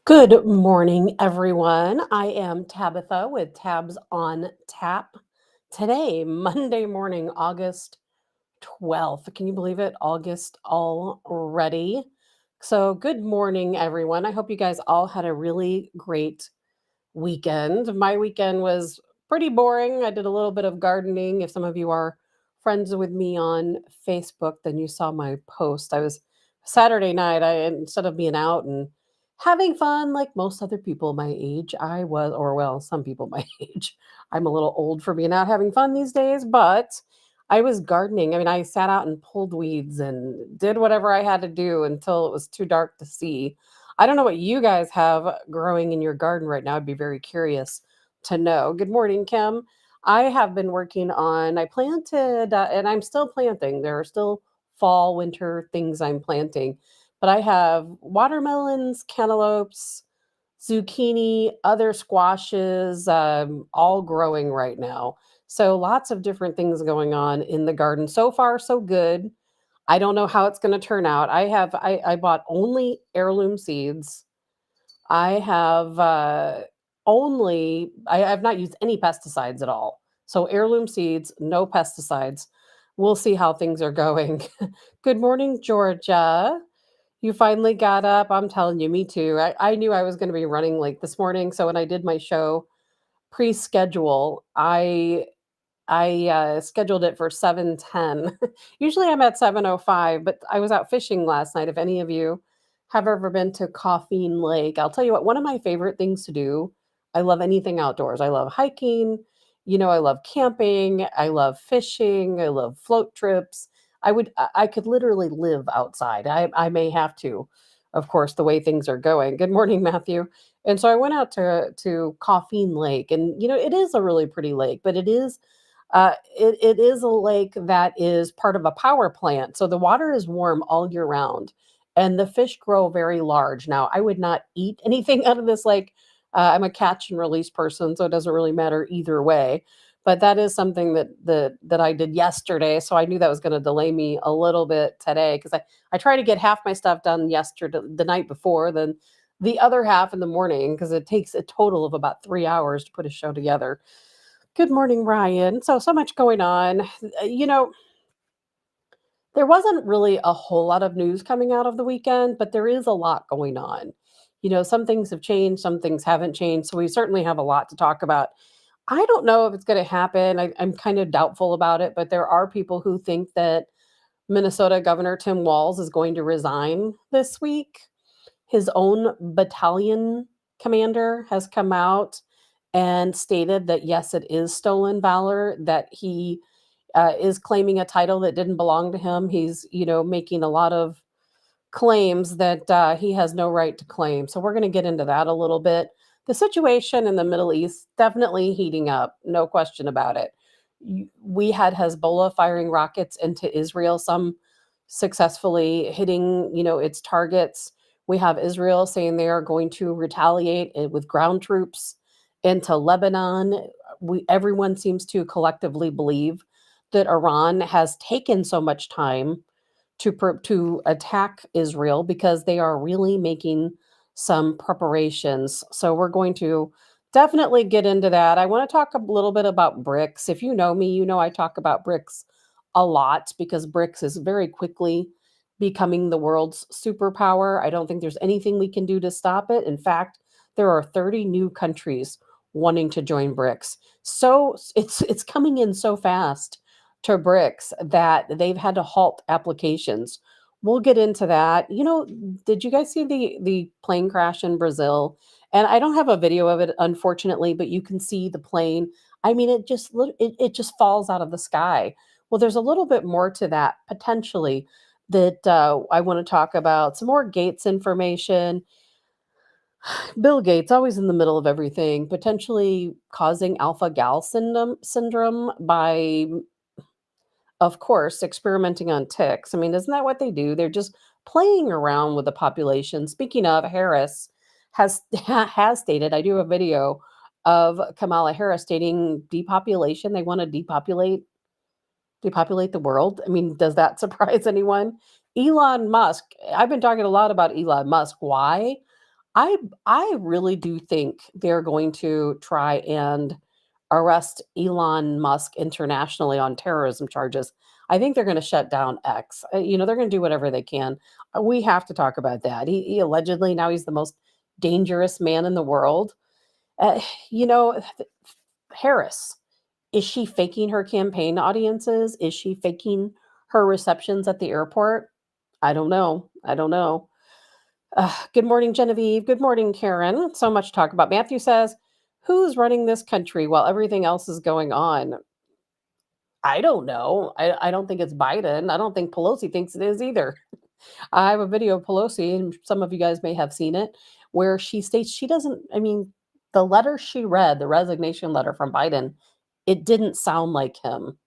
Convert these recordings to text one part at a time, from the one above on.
Good morning, everyone. I am Tabitha with Tabs on Tap. Today, Monday morning, August 12th. Can you believe it? August already. So, good morning, everyone. I hope you guys all had a really great weekend. My weekend was pretty boring. I did a little bit of gardening. If some of you are friends with me on Facebook, then you saw my post. I was Saturday night, I instead of being out and having fun like most other people my age, I was, or well, some people my age. I'm a little old for being out having fun these days, but I was gardening. I mean, I sat out and pulled weeds and did whatever I had to do until it was too dark to see. I don't know what you guys have growing in your garden right now. I'd be very curious to know. Good morning, Kim. I have been working on, I planted, and I'm still planting. There are still fall, winter things I'm planting, but I have watermelons, cantaloupes, zucchini, other squashes, all growing right now. So lots of different things going on in the garden. So far, so good. I don't know how it's going to turn out. I bought only heirloom seeds. I have I've not used any pesticides at all. So heirloom seeds, no pesticides. We'll see how things are going. Good morning, Georgia. You finally got up. I'm telling you, me too. I knew I was going to be running late this morning. So when I did my show pre-schedule, I scheduled it for 7:10. Usually I'm at 7:05, but I was out fishing last night. If any of you have ever been to Caffeine Lake, I'll tell you what, one of my favorite things to do, I love anything outdoors. I love hiking, I love camping, I love fishing, I love float trips. I could literally live outside. I may have to, of course, the way things are going. Good morning, Matthew. And so I went out to Caffeine Lake, and it is a really pretty lake, but it is a lake that is part of a power plant. So the water is warm all year round and the fish grow very large. Now, I would not eat anything out of this lake. I'm a catch and release person, so it doesn't really matter either way. But that is something that I did yesterday. So I knew that was going to delay me a little bit today because I try to get half my stuff done yesterday, the night before, then the other half in the morning because it takes a total of about 3 hours to put a show together. Good morning, Ryan. So much going on. There wasn't really a whole lot of news coming out of the weekend, but there is a lot going on. Some things have changed, some things haven't changed. So we certainly have a lot to talk about. I don't know if it's going to happen. I'm kind of doubtful about it, but there are people who think that Minnesota Governor Tim Walz is going to resign this week. His own battalion commander has come out and stated that yes, it is stolen valor, that he is claiming a title that didn't belong to him. He's, making a lot of claims that he has no right to claim. So we're going to get into that a little bit. The situation in the Middle East definitely heating up, no question about it. We had Hezbollah firing rockets into Israel, some successfully hitting, its targets. We have Israel saying they are going to retaliate with ground troops into Lebanon. Everyone seems to collectively believe that Iran has taken so much time to attack Israel because they are really making some preparations. So we're going to definitely get into that. I want to talk a little bit about BRICS. If you know me, you know I talk about BRICS a lot because BRICS is very quickly becoming the world's superpower. I don't think there's anything we can do to stop it. In fact, there are 30 new countries wanting to join BRICS. So it's coming in so fast to BRICS that they've had to halt applications. We'll get into that. Did you guys see the plane crash in Brazil? And I don't have a video of it, unfortunately, but you can see the plane. I mean, it just falls out of the sky. Well, there's a little bit more to that potentially that I want to talk about. Some more Gates information. Bill Gates, always in the middle of everything, potentially causing alpha gal syndrome by, of course, experimenting on ticks. I mean, isn't that what they do? They're just playing around with the population. Speaking of, Harris has has stated, I do a video of Kamala Harris stating depopulation. They want to depopulate the world. I mean, does that surprise anyone? Elon Musk, I've been talking a lot about Elon Musk. Why? I I really do think they're going to try and arrest Elon Musk internationally on terrorism charges. I think they're going to shut down X. They're going to do whatever they can. We have to talk about that. He allegedly now he's the most dangerous man in the world. Uh, you know, Harris, is she faking her campaign audiences? Is she faking her receptions at the airport? I don't know. I don't know. Good morning, Genevieve. Good morning, Karen. So much talk about. Matthew says, who's running this country while everything else is going on? I don't know. I don't think it's Biden. I don't think Pelosi thinks it is either. I have a video of Pelosi, and some of you guys may have seen it, where she states she doesn't, I mean, the letter she read, the resignation letter from Biden, it didn't sound like him.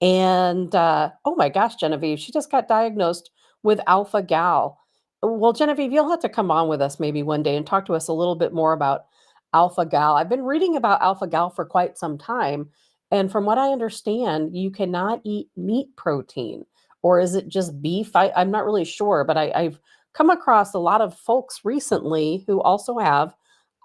And, oh my gosh, Genevieve, she just got diagnosed with alpha gal. Well, Genevieve, you'll have to come on with us maybe one day and talk to us a little bit more about alpha gal. I've been reading about alpha gal for quite some time. And from what I understand, you cannot eat meat protein, or is it just beef? I'm not really sure, but I've come across a lot of folks recently who also have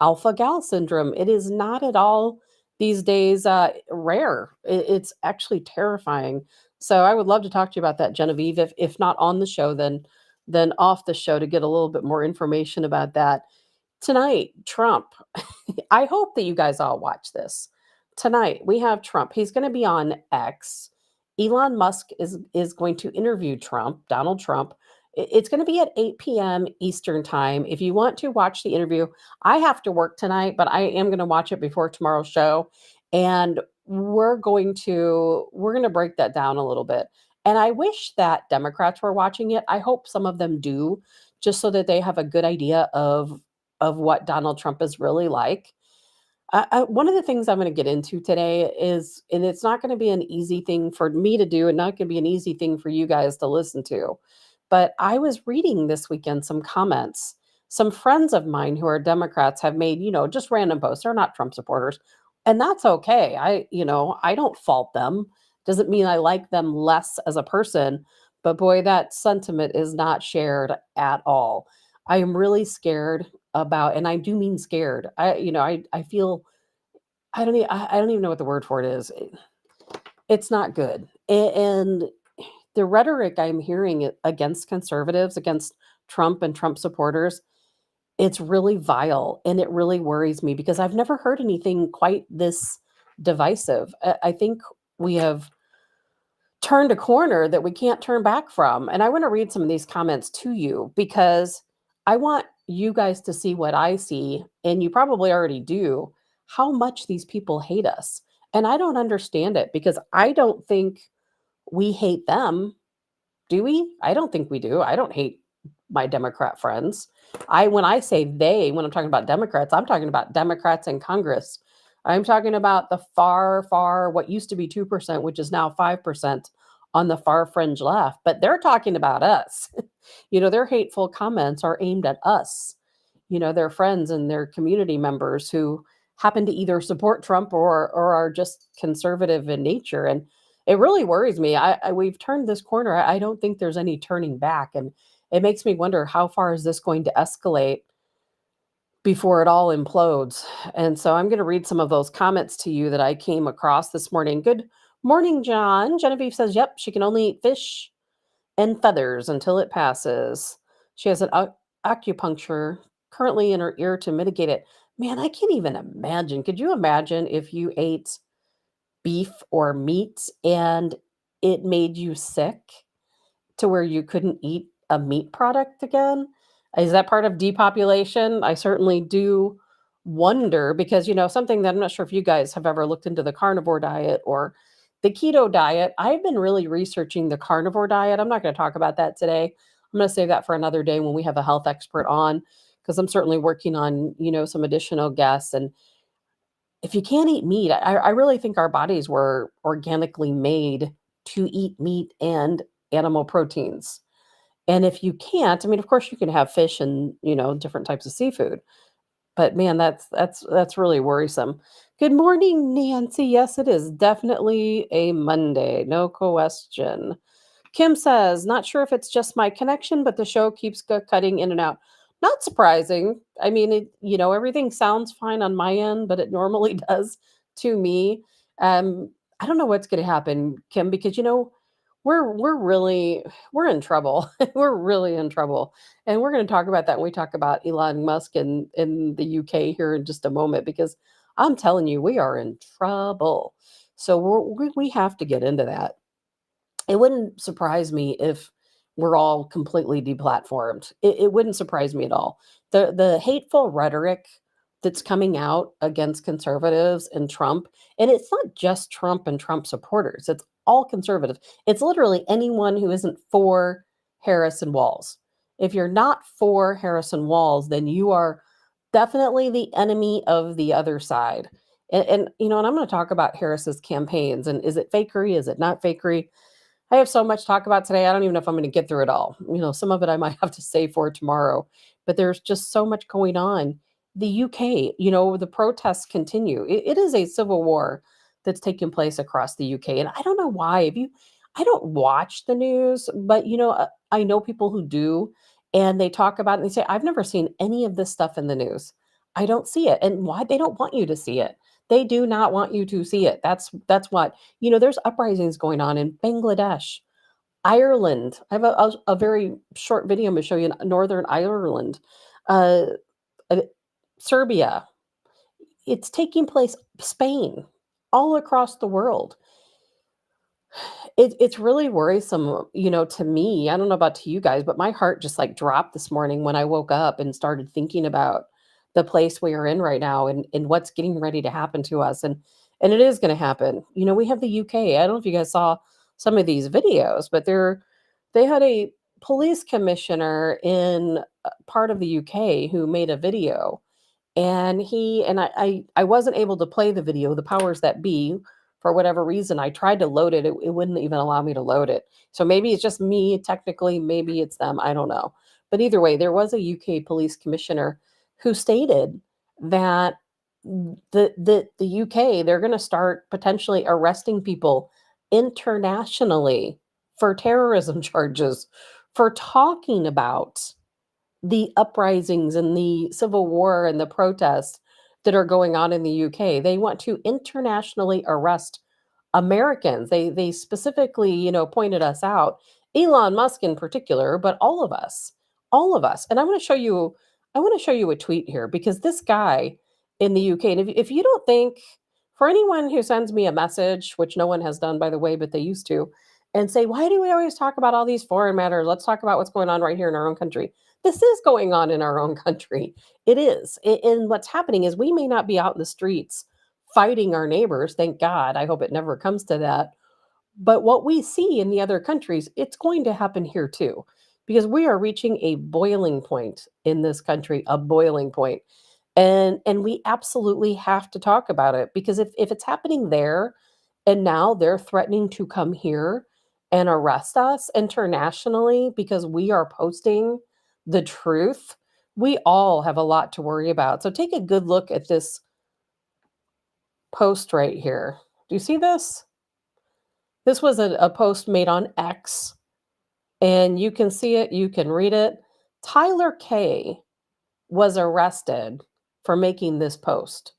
alpha gal syndrome. It is not at all these days rare. It's actually terrifying. So I would love to talk to you about that, Genevieve. If not on the show, then off the show to get a little bit more information about that. Tonight, Trump. I hope that you guys all watch this. Tonight, we have Trump. He's going to be on X. Elon Musk is going to interview Trump, Donald Trump. It's going to be at 8 p.m. Eastern time. If you want to watch the interview, I have to work tonight, but I am going to watch it before tomorrow's show. And we're going to break that down a little bit. And I wish that Democrats were watching it. I hope some of them do, just so that they have a good idea of what Donald Trump is really like. One of the things I'm going to get into today is, and it's not going to be an easy thing for me to do, and not going to be an easy thing for you guys to listen to. But I was reading this weekend some comments. Some friends of mine who are Democrats have made, just random posts. They're not Trump supporters, and that's okay. I don't fault them. Doesn't mean I like them less as a person, but boy, that sentiment is not shared at all. I am really scared about, and I do mean scared. I feel I don't even know what the word for it is. It's not good. And the rhetoric I'm hearing against conservatives, against Trump and Trump supporters, it's really vile and it really worries me because I've never heard anything quite this divisive. I think we have turned a corner that we can't turn back from. And I want to read some of these comments to you because I want you guys to see what I see, and you probably already do, how much these people hate us. And I don't understand it because I don't think we hate them. Do we? I don't think we do. I don't hate my Democrat friends. When I say they, when I'm talking about Democrats, I'm talking about Democrats in Congress. I'm talking about the far, what used to be 2%, which is now 5% on the far fringe left. But they're talking about us. Their hateful comments are aimed at us, their friends and their community members who happen to either support Trump or are just conservative in nature. And it really worries me. We've turned this corner. I don't think there's any turning back, and it makes me wonder how far is this going to escalate before it all implodes. And so I'm going to read some of those comments to you that I came across this morning. Good morning, John. Genevieve says, "Yep, she can only eat fish and feathers until it passes. She has an acupuncture currently in her ear to mitigate it." Man, I can't even imagine. Could you imagine if you ate beef or meat and it made you sick to where you couldn't eat a meat product again? Is that part of depopulation? I certainly do wonder because, something that I'm not sure if you guys have ever looked into the carnivore diet or the keto diet. I've been really researching the carnivore diet. I'm not going to talk about that today. I'm going to save that for another day when we have a health expert on because I'm certainly working on, some additional guests. And if you can't eat meat, I really think our bodies were organically made to eat meat and animal proteins. And if you can't, I mean, of course you can have fish and, different types of seafood. But man, that's really worrisome. Good morning, Nancy. Yes, it is definitely a Monday, no question. Kim says, not sure if it's just my connection, but the show keeps cutting in and out. Not surprising. I mean, everything sounds fine on my end, but it normally does to me. I don't know what's going to happen, Kim, because we're in trouble. We're really in trouble, and we're going to talk about that when we talk about Elon Musk in the UK here in just a moment. Because I'm telling you, we are in trouble. So we have to get into that. It wouldn't surprise me if we're all completely deplatformed. It wouldn't surprise me at all. The hateful rhetoric that's coming out against conservatives and Trump, and it's not just Trump and Trump supporters. It's all conservatives. It's literally anyone who isn't for Harrison Walls. If you're not for Harrison Walls, then you are definitely the enemy of the other side. And I'm going to talk about Harris's campaigns, and is it fakery? Is it not fakery? I have so much to talk about today. I don't even know if I'm going to get through it all. Some of it I might have to save for tomorrow, but there's just so much going on. The UK, the protests continue. It is a civil war that's taking place across the UK. And I don't know why. I don't watch the news, but I know people who do, and they talk about it and they say, I've never seen any of this stuff in the news. I don't see it. And why? They don't want you to see it. They do not want you to see it. That's what there's uprisings going on in Bangladesh, Ireland. I have a very short video I'm going to show you in Northern Ireland, uh, uh, Serbia. It's taking place, Spain, all across the world. It's really worrisome, to me. I don't know about to you guys, but my heart just like dropped this morning when I woke up and started thinking about the place we are in right now and what's getting ready to happen to us. And it is going to happen. We have the UK. I don't know if you guys saw some of these videos, but they had a police commissioner in part of the UK who made a video, and I wasn't able to play the video. The powers that be, for whatever reason, I tried to load it. It wouldn't even allow me to load it. So maybe it's just me technically, maybe it's them, I don't know. But either way, there was a UK police commissioner who stated that the UK, they're going to start potentially arresting people internationally for terrorism charges for talking about the uprisings and the civil war and the protests that are going on in the UK. They want to internationally arrest Americans. They specifically, pointed us out, Elon Musk in particular, but all of us. All of us. And I want to show you a tweet here, because this guy in the UK, and if you don't think, for anyone who sends me a message, which no one has done by the way, but they used to, and say, why do we always talk about all these foreign matters? Let's talk about what's going on right here in our own country. This is going on in our own country. It is. And what's happening is we may not be out in the streets fighting our neighbors. Thank God. I hope it never comes to that. But what we see in the other countries, it's going to happen here too, because we are reaching a boiling point in this country, a boiling point. And we absolutely have to talk about it, because if it's happening there and now they're threatening to come here and arrest us internationally because we are posting the truth, we all have a lot to worry about. So take a good look at this post right here. Do you see this? This was a post made on X, and you can see it, you can read it. Tyler K was arrested for making this post,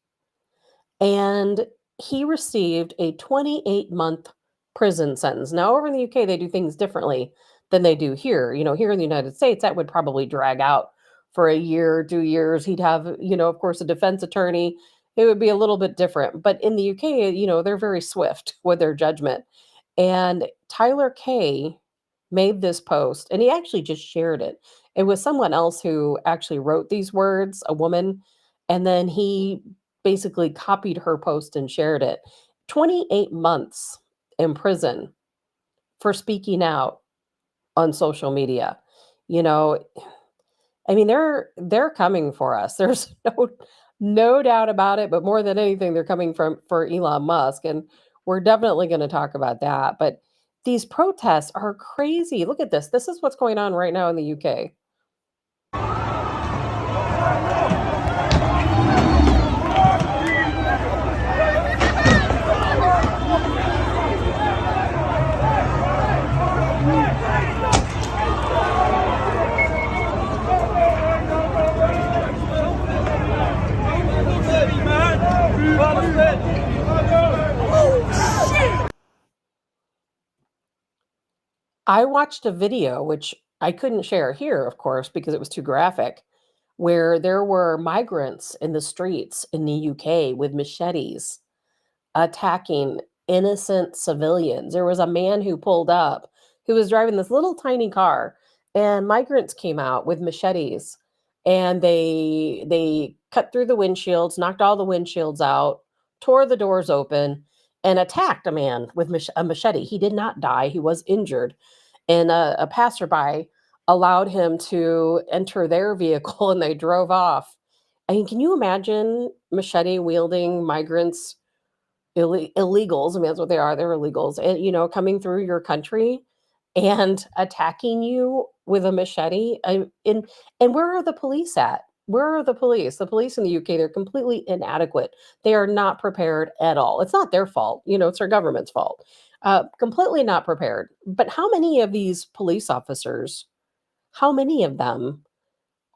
and he received a 28-month prison sentence. Now, over in the UK, they do things differently than they do here. Here in the United States, that would probably drag out for a year, 2 years. He'd have, of course, a defense attorney. It would be a little bit different. But in the UK, they're very swift with their judgment. And Tyler K made this post, and he actually just shared it. It was someone else who actually wrote these words, a woman, and then he basically copied her post and shared it. 28 months in prison for speaking out on social media. You know, I mean, they're coming for us. There's no doubt about it, but more than anything, they're coming for Elon Musk, and we're definitely going to talk about that. But these protests are crazy. Look at this. This is what's going on right now in the UK. I watched a video, which I couldn't share here, of course, because it was too graphic, where there were migrants in the streets in the UK with machetes attacking innocent civilians. There was a man who pulled up who was driving this little tiny car, and migrants came out with machetes, and they cut through the windshields, knocked all the windshields out, tore the doors open, and attacked a man with a machete. He did not die, he was injured, and a passerby allowed him to enter their vehicle, and they drove off. I mean, can you imagine machete wielding migrants, illegals? I mean, that's what they are. They're illegals, and coming through your country and attacking you with a machete. And where are the police at? Where are the police? The police in the UK, they're completely inadequate. They are not prepared at all. It's not their fault. It's our government's fault. Completely not prepared. But how many of these police officers? How many of them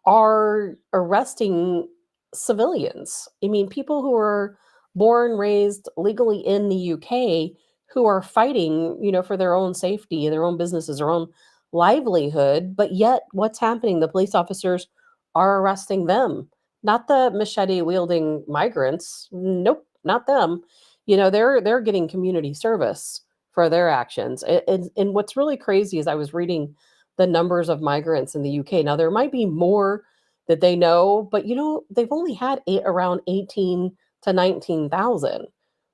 are arresting civilians? I mean, people who are born, raised legally in the UK, who are fighting, for their own safety, their own businesses, their own livelihood. But yet, what's happening? The police officers are arresting them, not the machete wielding migrants. Nope, not them. They're getting community service for their actions. And what's really crazy is I was reading the numbers of migrants in the UK. Now, there might be more that they know, but they've only had around 18 to 19,000.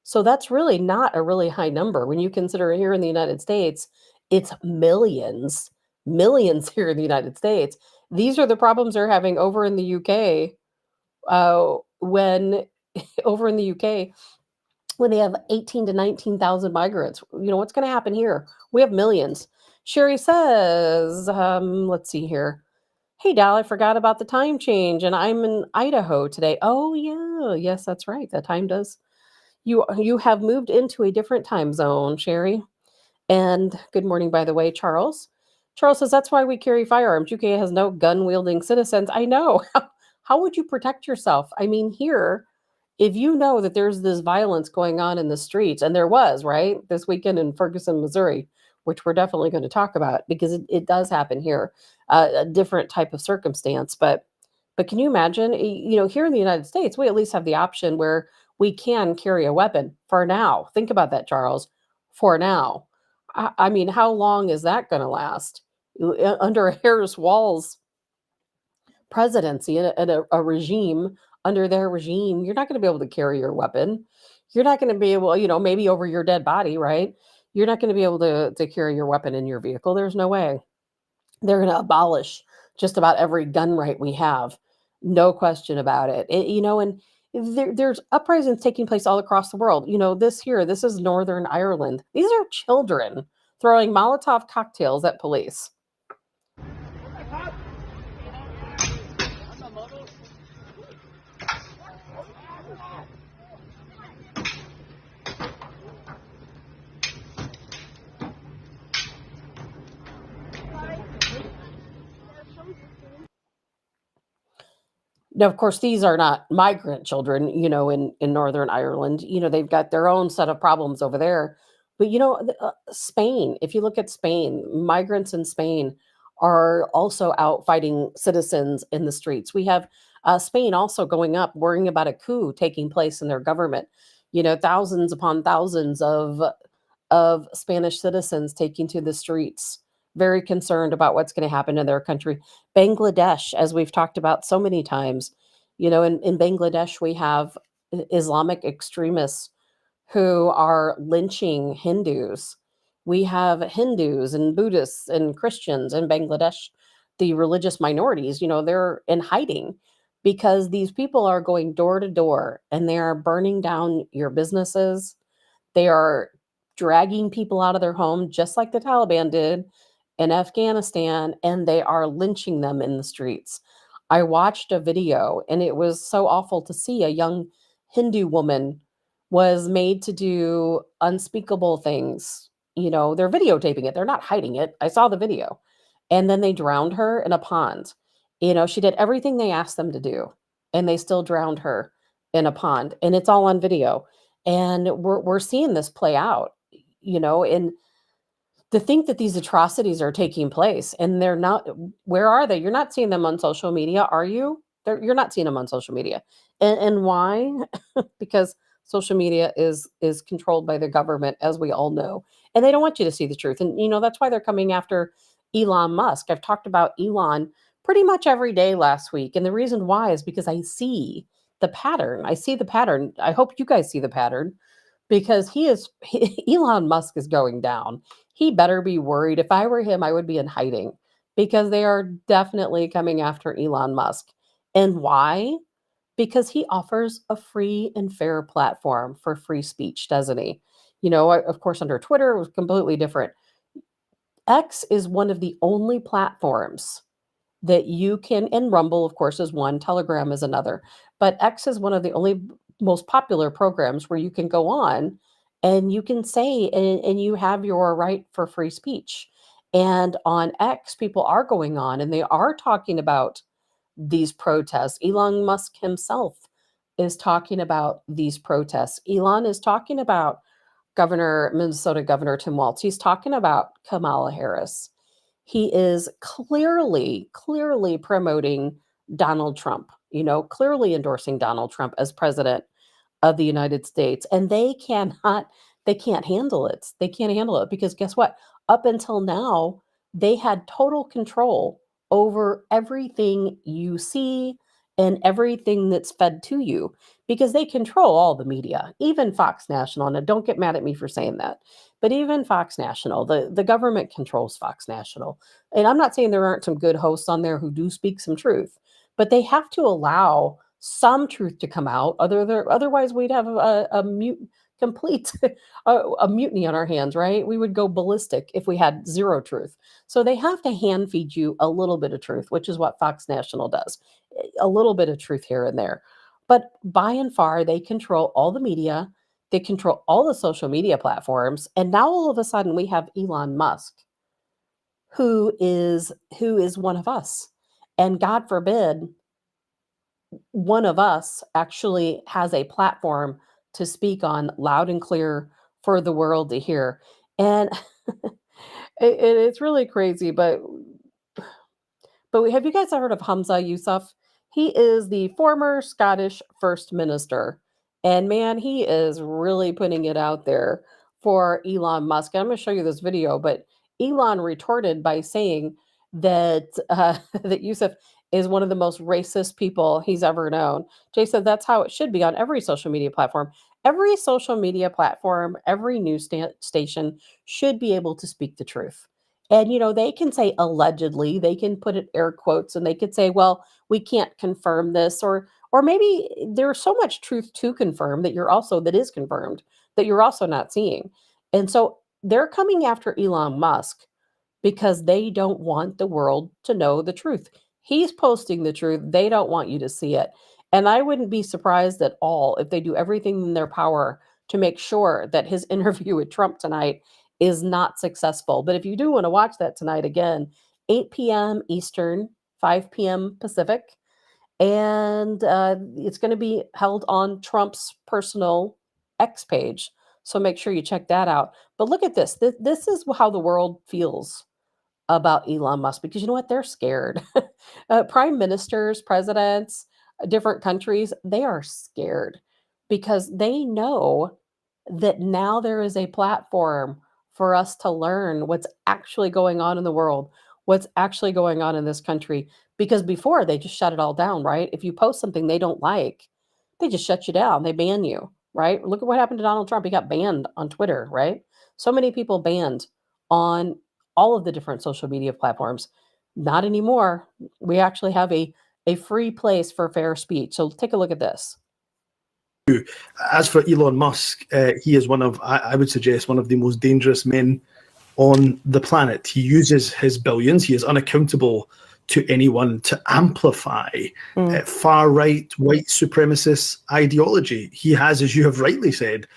So that's really not a really high number when you consider here in the United States, it's millions, millions here in the United States. These are the problems they're having over in the UK, when over in the UK, when they have 18 to 19,000 migrants. What's going to happen here? We have millions. Sherry says, let's see here. Hey, Dal, I forgot about the time change, and I'm in Idaho today. Oh, yeah. Yes, that's right. That time does. You have moved into a different time zone, Sherry. And good morning, by the way, Charles. Charles says that's why we carry firearms. UK has no gun wielding citizens. I know. How would you protect yourself? I mean, here, if you know that there's this violence going on in the streets, and there was, right, this weekend in Ferguson, Missouri, which we're definitely going to talk about because it does happen here, a different type of circumstance. But can you imagine, here in the United States, we at least have the option where we can carry a weapon for now. Think about that, Charles. For now. I mean, how long is that going to last? Under Harris Walls presidency and a regime, under their regime, you're not going to be able to carry your weapon. You're not going to be able, maybe over your dead body, right? You're not going to be able to carry your weapon in your vehicle. There's no way. They're going to abolish just about every gun right we have. No question about it. And there's uprisings taking place all across the world. This is Northern Ireland. These are children throwing Molotov cocktails at police. Now, of course, these are not migrant children, in Northern Ireland. They've got their own set of problems over there. But, Spain, if you look at Spain, migrants in Spain are also out fighting citizens in the streets. We have Spain also going up, worrying about a coup taking place in their government. Thousands upon thousands of Spanish citizens taking to the streets, very concerned about what's going to happen in their country. Bangladesh, as we've talked about so many times, in Bangladesh, we have Islamic extremists who are lynching Hindus. We have Hindus and Buddhists and Christians in Bangladesh, the religious minorities, they're in hiding because these people are going door to door and they are burning down your businesses. They are dragging people out of their home, just like the Taliban did in Afghanistan, and they are lynching them in the streets. I watched a video, and it was so awful to see. A young Hindu woman was made to do unspeakable things. They're videotaping it, they're not hiding it. I saw the video. And then they drowned her in a pond. She did everything they asked them to do, and they still drowned her in a pond. And it's all on video. And we're seeing this play out, and to think that these atrocities are taking place and they're not. Where are they? You're not seeing them on social media, are you? You're not seeing them on social media. And why? Because social media is controlled by the government, as we all know, and they don't want you to see the truth. And that's why they're coming after Elon Musk. I've talked about Elon pretty much every day last week, and the reason why is because I see the pattern. I see the pattern. I hope you guys see the pattern, because Elon Musk is going down. He better be worried. If I were him, I would be in hiding, because they are definitely coming after Elon Musk. And why? Because he offers a free and fair platform for free speech, doesn't he? Of course, under Twitter, it was completely different. X is one of the only platforms that you can, and Rumble, of course, is one, Telegram is another. But X is one of the only most popular programs where you can go on and you can say, and you have your right for free speech. And on X, people are going on and they are talking about these protests. Elon Musk himself is talking about these protests. Elon is talking about Minnesota Governor Tim Walz. He's talking about Kamala Harris. He is clearly promoting Donald Trump, clearly endorsing Donald Trump as president of the United States. And they can't handle it. They can't handle it because guess what? Up until now, they had total control over everything you see and everything that's fed to you, because they control all the media, even Fox National. And don't get mad at me for saying that, but even Fox National, the government controls Fox National. And I'm not saying there aren't some good hosts on there who do speak some truth, but they have to allow some truth to come out. Otherwise, we'd have complete a mutiny on our hands, right? We would go ballistic if we had zero truth. So they have to hand feed you a little bit of truth, which is what Fox National does. A little bit of truth here and there. But by and far, they control all the media. They control all the social media platforms. And now all of a sudden we have Elon Musk, who is one of us. And God forbid one of us actually has a platform to speak on loud and clear for the world to hear. And it's really crazy, but have you guys heard of Hamza Yousaf? He is the former Scottish First Minister. And man, he is really putting it out there for Elon Musk. And I'm going to show you this video, but Elon retorted by saying that that Yousaf is one of the most racist people he's ever known. Jay said that's how it should be on every social media platform. Every social media platform, every news station should be able to speak the truth. And, they can say allegedly, they can put it air quotes, and they could say, well, we can't confirm this, or maybe there's so much truth to confirm that is confirmed that you're also not seeing. And so they're coming after Elon Musk because they don't want the world to know the truth. He's posting the truth. They don't want you to see it. And I wouldn't be surprised at all if they do everything in their power to make sure that his interview with Trump tonight is not successful. But if you do want to watch that tonight, again, 8 p.m. Eastern, 5 p.m. Pacific, and it's going to be held on Trump's personal X page. So make sure you check that out. But look at this. This is how the world feels about Elon Musk, because you know what? They're scared. Prime ministers, presidents, different countries, they are scared because they know that now there is a platform for us to learn what's actually going on in the world, what's actually going on in this country. Because before they just shut it all down, right? If you post something they don't like, they just shut you down. They ban you, right? Look at what happened to Donald Trump. He got banned on Twitter, right? So many people banned on all of the different social media platforms. Not anymore. We actually have a free place for fair speech. So take a look at this. As for Elon Musk, he is I would suggest, one of the most dangerous men on the planet. He uses his billions. He is unaccountable to anyone to amplify far-right, white supremacist ideology. He has, as you have rightly said,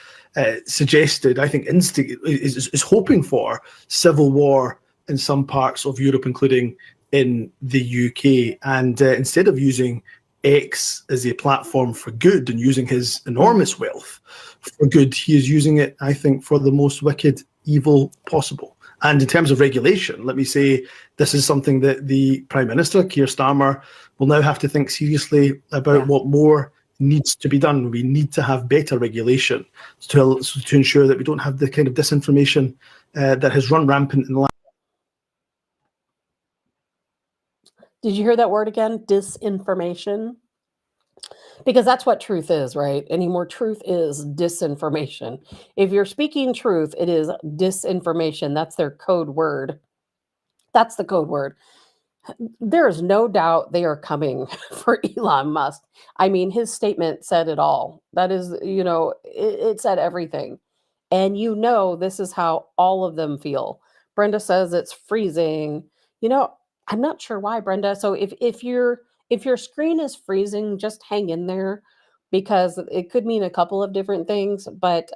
suggested, I think, is hoping for civil war in some parts of Europe, including in the UK. And instead of using X as a platform for good and using his enormous wealth for good, he is using it, I think, for the most wicked evil possible. And in terms of regulation, let me say this is something that the Prime Minister, Keir Starmer, will now have to think seriously about what more needs to be done. We need to have better regulation to ensure that we don't have the kind of disinformation that has run rampant in the last. Did you hear that word again? Disinformation? Because that's what truth is, right? Anymore, truth is disinformation. If you're speaking truth, it is disinformation. That's their code word. That's the code word. There is no doubt they are coming for Elon Musk. I mean, his statement said it all. That is, it said everything. And this is how all of them feel. Brenda says it's freezing. I'm not sure why, Brenda. So if your screen is freezing, just hang in there because it could mean a couple of different things. But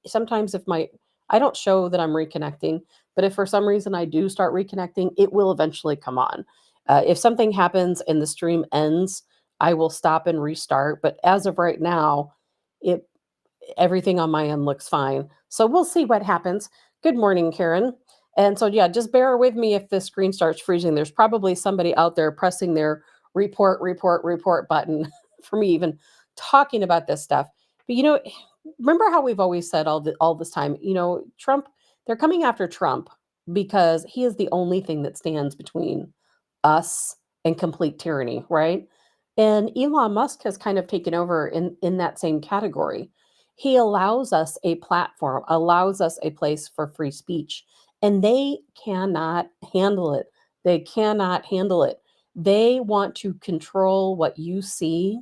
sometimes I don't show that I'm reconnecting, but if for some reason I do start reconnecting, it will eventually come on. If something happens and the stream ends, I will stop and restart. But as of right now, it everything on my end looks fine. So we'll see what happens. Good morning, Karen. And so, yeah, just bear with me if the screen starts freezing. There's probably somebody out there pressing their report button for me even talking about this stuff. But remember how we've always said all this time, Trump, they're coming after Trump because he is the only thing that stands between us and complete tyranny, right? And Elon Musk has kind of taken over in that same category. He allows us a platform, allows us a place for free speech, and they cannot handle it. They cannot handle it. They want to control what you see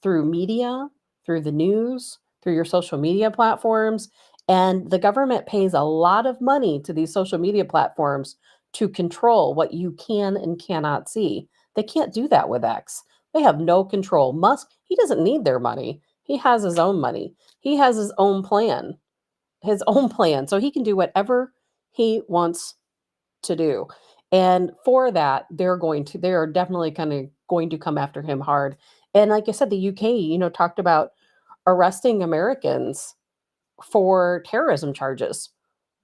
through media, through the news, through your social media platforms. And the government pays a lot of money to these social media platforms to control what you can and cannot see. They can't do that with X. They have no control. Musk, he doesn't need their money. He has his own money. He has his own plan, his own plan. So he can do whatever he wants to do. And for that, they are definitely kind of going to come after him hard. And like I said, the UK, talked about arresting Americans for terrorism charges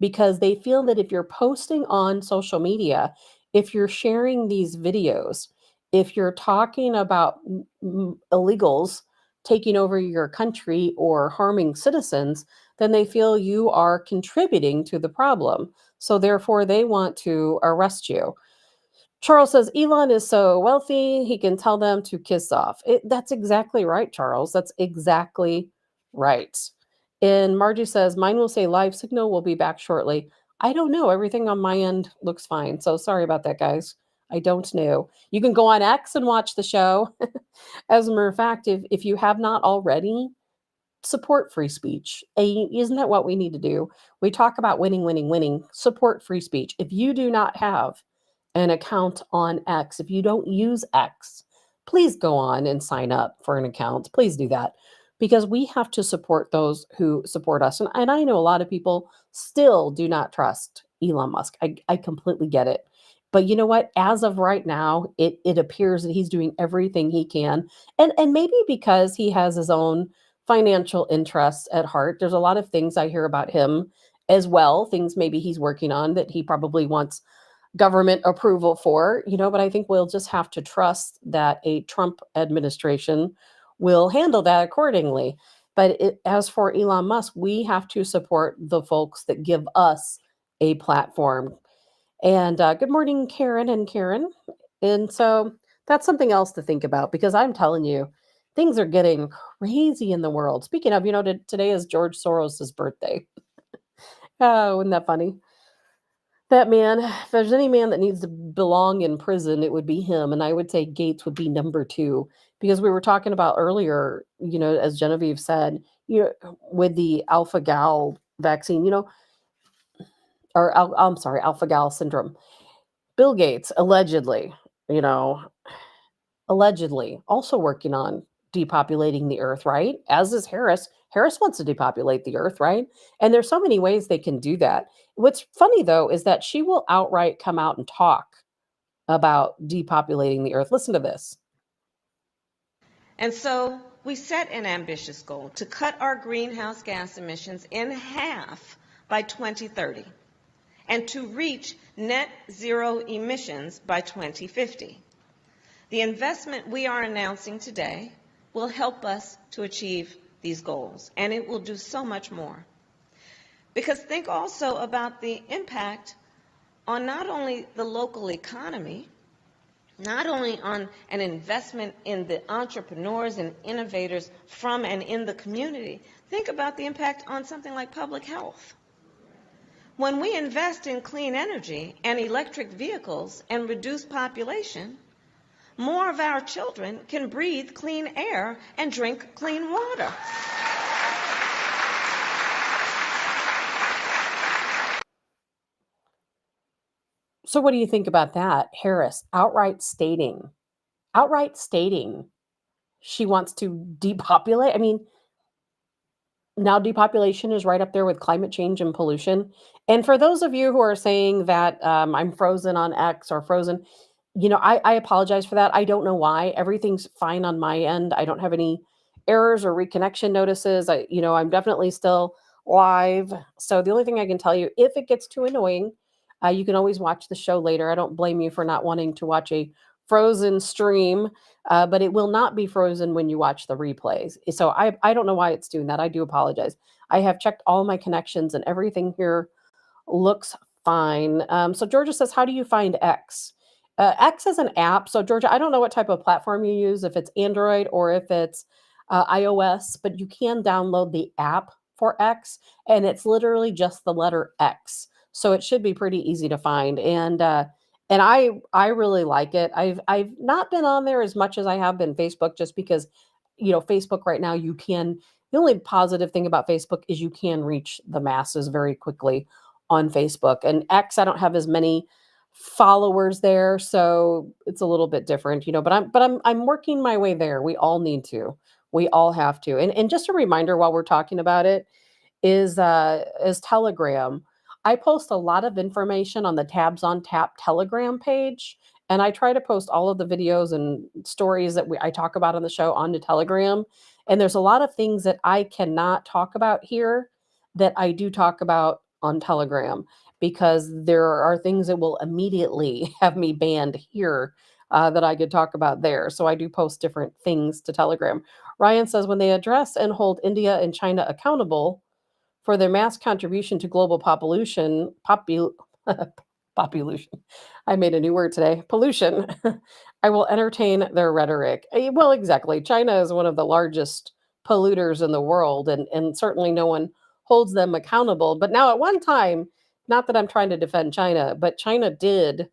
because they feel that if you're posting on social media, if you're sharing these videos, if you're talking about illegals taking over your country or harming citizens, then they feel you are contributing to the problem. So therefore, they want to arrest you. Charles says Elon is so wealthy, he can tell them to kiss off. That's exactly right, Charles. That's exactly right. And Margie says, mine will say live signal will be back shortly. I don't know. Everything on my end looks fine. So sorry about that, guys. I don't know. You can go on X and watch the show. As a matter of fact, if you have not already, support free speech. Isn't that what we need to do? We talk about winning, winning, winning. Support free speech. If you do not have an account on X, if you don't use X, please go on and sign up for an account. Please do that because we have to support those who support us. And I know a lot of people still do not trust Elon Musk. I completely get it. But you know what? As of right now, it appears that he's doing everything he can. And maybe because he has his own financial interests at heart. There's a lot of things I hear about him as well, things maybe he's working on that he probably wants government approval for, but I think we'll just have to trust that a Trump administration will handle that accordingly. But as for Elon Musk, we have to support the folks that give us a platform. And good morning, Karen and Karen. And so that's something else to think about because I'm telling you, things are getting crazy in the world. Speaking of, today is George Soros's birthday. Oh, isn't that funny? That man, if there's any man that needs to belong in prison, it would be him. And I would say Gates would be number two because we were talking about earlier, as Genevieve said, with the alpha gal vaccine, I'm sorry, alpha gal syndrome. Bill Gates you know, allegedly also working on depopulating the earth, right? As is Harris. Harris wants to depopulate the earth, right? And there's so many ways they can do that. What's funny though is that she will outright come out and talk about depopulating the earth. Listen to this. And so we set an ambitious goal to cut our greenhouse gas emissions in half by 2030 and to reach net zero emissions by 2050. The investment we are announcing today will help us to achieve these goals, and it will do so much more. Because think also about the impact on not only the local economy, not only on an investment in the entrepreneurs and innovators from and in the community, think about the impact on something like public health. When we invest in clean energy and electric vehicles and reduce population, more of our children can breathe clean air and drink clean water. So what do you think about that? Harris outright stating she wants to depopulate. I mean, now depopulation is right up there with climate change and pollution. And for those of you who are saying that I'm frozen on X or frozen, I apologize for that. I don't know why. Everything's fine on my end. I don't have any errors or reconnection notices. I'm definitely still live. So the only thing I can tell you, if it gets too annoying, you can always watch the show later. I don't blame you for not wanting to watch a frozen stream, but it will not be frozen when you watch the replays. So I don't know why it's doing that. I do apologize. I have checked all my connections and everything here looks fine. So Georgia says, how do you find X? X is an app. So Georgia, I don't know what type of platform you use, if it's Android or if it's iOS, but you can download the app for X, and it's literally just the letter X. So it should be pretty easy to find. And I really like it. I've not been on there as much as I have been Facebook, just because Facebook right now you can. The only positive thing about Facebook is you can reach the masses very quickly on Facebook. And X, I don't have as many followers there, so it's a little bit different, but I'm working my way there. We all need to. We all have to. And just a reminder while we're talking about it is Telegram. I post a lot of information on the Tabs on Tap Telegram page, and I try to post all of the videos and stories that I talk about on the show onto Telegram. And there's a lot of things that I cannot talk about here that I do talk about on Telegram, because there are things that will immediately have me banned here that I could talk about there. So I do post different things to Telegram. Ryan says, when they address and hold India and China accountable for their mass contribution to global population. I made a new word today. Pollution. I will entertain their rhetoric. Well, exactly. China is one of the largest polluters in the world, and certainly no one holds them accountable. But now, at one time, not that I'm trying to defend China, but China did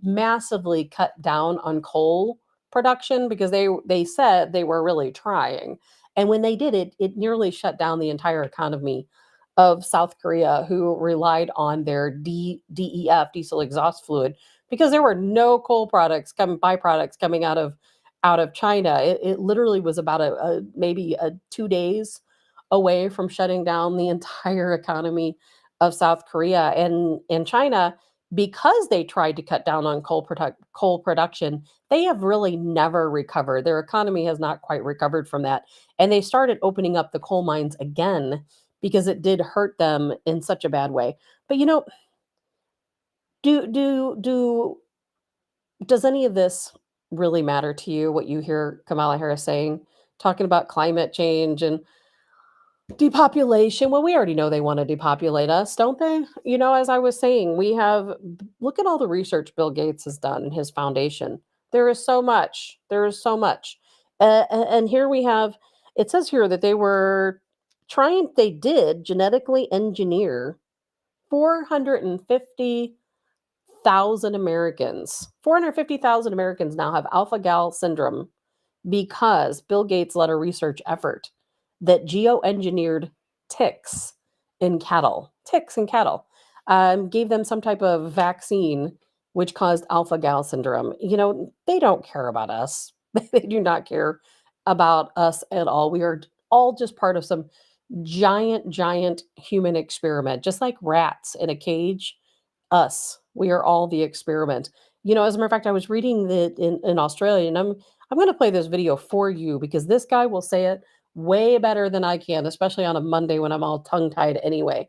massively cut down on coal production because they said they were really trying. And when they did it, it nearly shut down the entire economy of South Korea, who relied on their DEF, diesel exhaust fluid, because there were no coal byproducts coming out of China. It literally was about maybe 2 days away from shutting down the entire economy of South Korea. And China, because they tried to cut down on coal production, they have really never recovered. Their economy has not quite recovered from that. And they started opening up the coal mines again because it did hurt them in such a bad way. But do does any of this really matter to you, what you hear Kamala Harris saying, talking about climate change and depopulation? Well, we already know they want to depopulate us, don't they? As I was saying, look at all the research Bill Gates has done in his foundation. There is so much. There is so much. And here we have, it says here that they did genetically engineer 450,000 Americans. 450,000 Americans now have alpha gal syndrome because Bill Gates led a research effort that geoengineered ticks in cattle, gave them some type of vaccine which caused alpha gal syndrome. They don't care about us. They do not care about us at all. We are all just part of some giant human experiment, just like rats in a cage. We are all the experiment. As a matter of fact, I was reading that in Australia, and I'm going to play this video for you because this guy will say it way better than I can, especially on a Monday when I'm all tongue tied anyway.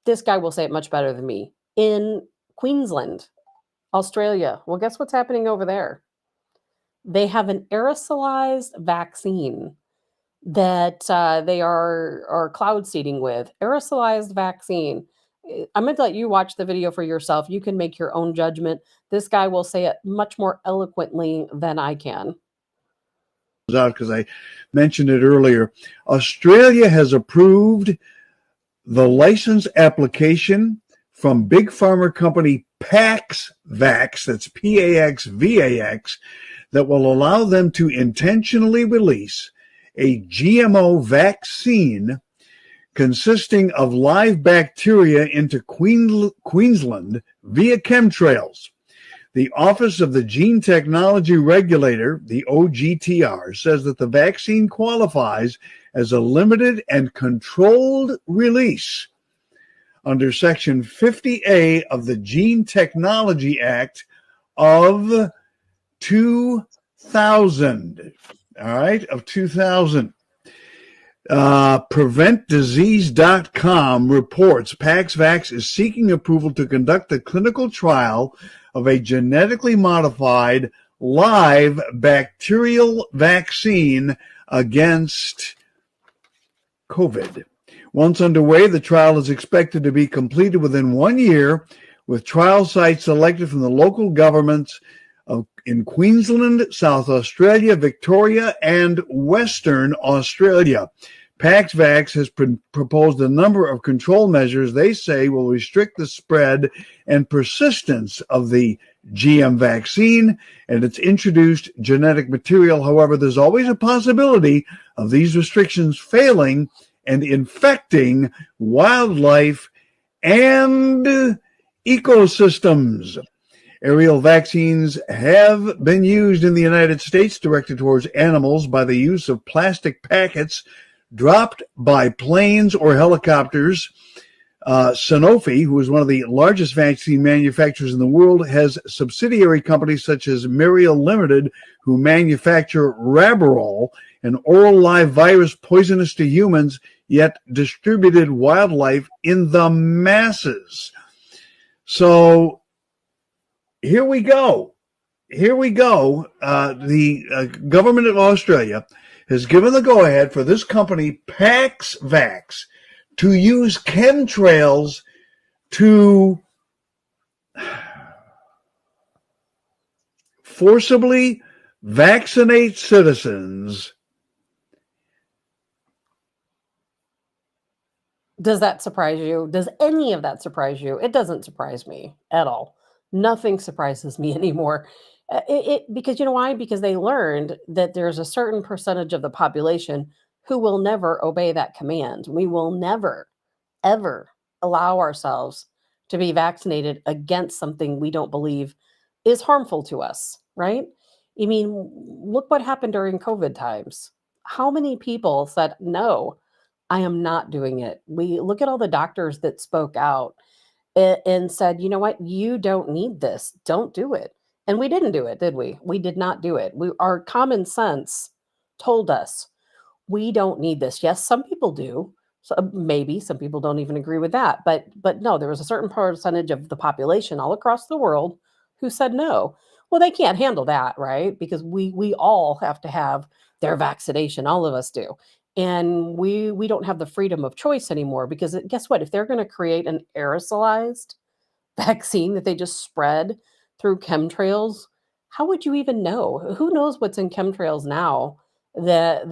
This guy will say it much better than me. In Queensland, Australia, well, guess what's happening over there? They have an aerosolized vaccine that they are cloud seeding with. Aerosolized vaccine. I'm going to let you watch the video for yourself. You can make your own judgment. This guy will say it much more eloquently than I can. Out because I mentioned it earlier. Australia has approved the license application from big pharma company PaxVax, that's PaxVax, that will allow them to intentionally release a GMO vaccine consisting of live bacteria into Queensland via chemtrails. The Office of the Gene Technology Regulator, the OGTR, says that the vaccine qualifies as a limited and controlled release under Section 50A of the Gene Technology Act of 2000. All right, of 2000. PreventDisease.com reports PaxVax is seeking approval to conduct a clinical trial of a genetically modified live bacterial vaccine against COVID. Once underway, the trial is expected to be completed within 1 year, with trial sites selected from the local governments in Queensland, South Australia, Victoria, and Western Australia. PaxVax has proposed a number of control measures they say will restrict the spread and persistence of the GM vaccine and its introduced genetic material. However, there's always a possibility of these restrictions failing and infecting wildlife and ecosystems. Aerial vaccines have been used in the United States directed towards animals by the use of plastic packets dropped by planes or helicopters. Sanofi, who is one of the largest vaccine manufacturers in the world, has subsidiary companies such as Muriel Limited, who manufacture Raborol, an oral live virus poisonous to humans, yet distributed wildlife in the masses. So here we go. The government of Australia has given the go-ahead for this company, PaxVax, to use chemtrails to forcibly vaccinate citizens. Does that surprise you? Does any of that surprise you? It doesn't surprise me at all. Nothing surprises me anymore. Because you know why? Because they learned that there's a certain percentage of the population who will never obey that command. We will never, ever allow ourselves to be vaccinated against something we don't believe is harmful to us, right? I mean, look what happened during COVID times. How many people said, no, I am not doing it? We look at all the doctors that spoke out and said, you know what, you don't need this. Don't do it. And we didn't do it, did we? We did not do it. Our common sense told us we don't need this. Yes, some people do. So maybe some people don't even agree with that. But no, there was a certain percentage of the population all across the world who said no. Well, they can't handle that, right? Because we all have to have their vaccination. All of us do. And we don't have the freedom of choice anymore because guess what? If they're going to create an aerosolized vaccine that they just spread through chemtrails, how would you even know? Who knows what's in chemtrails now that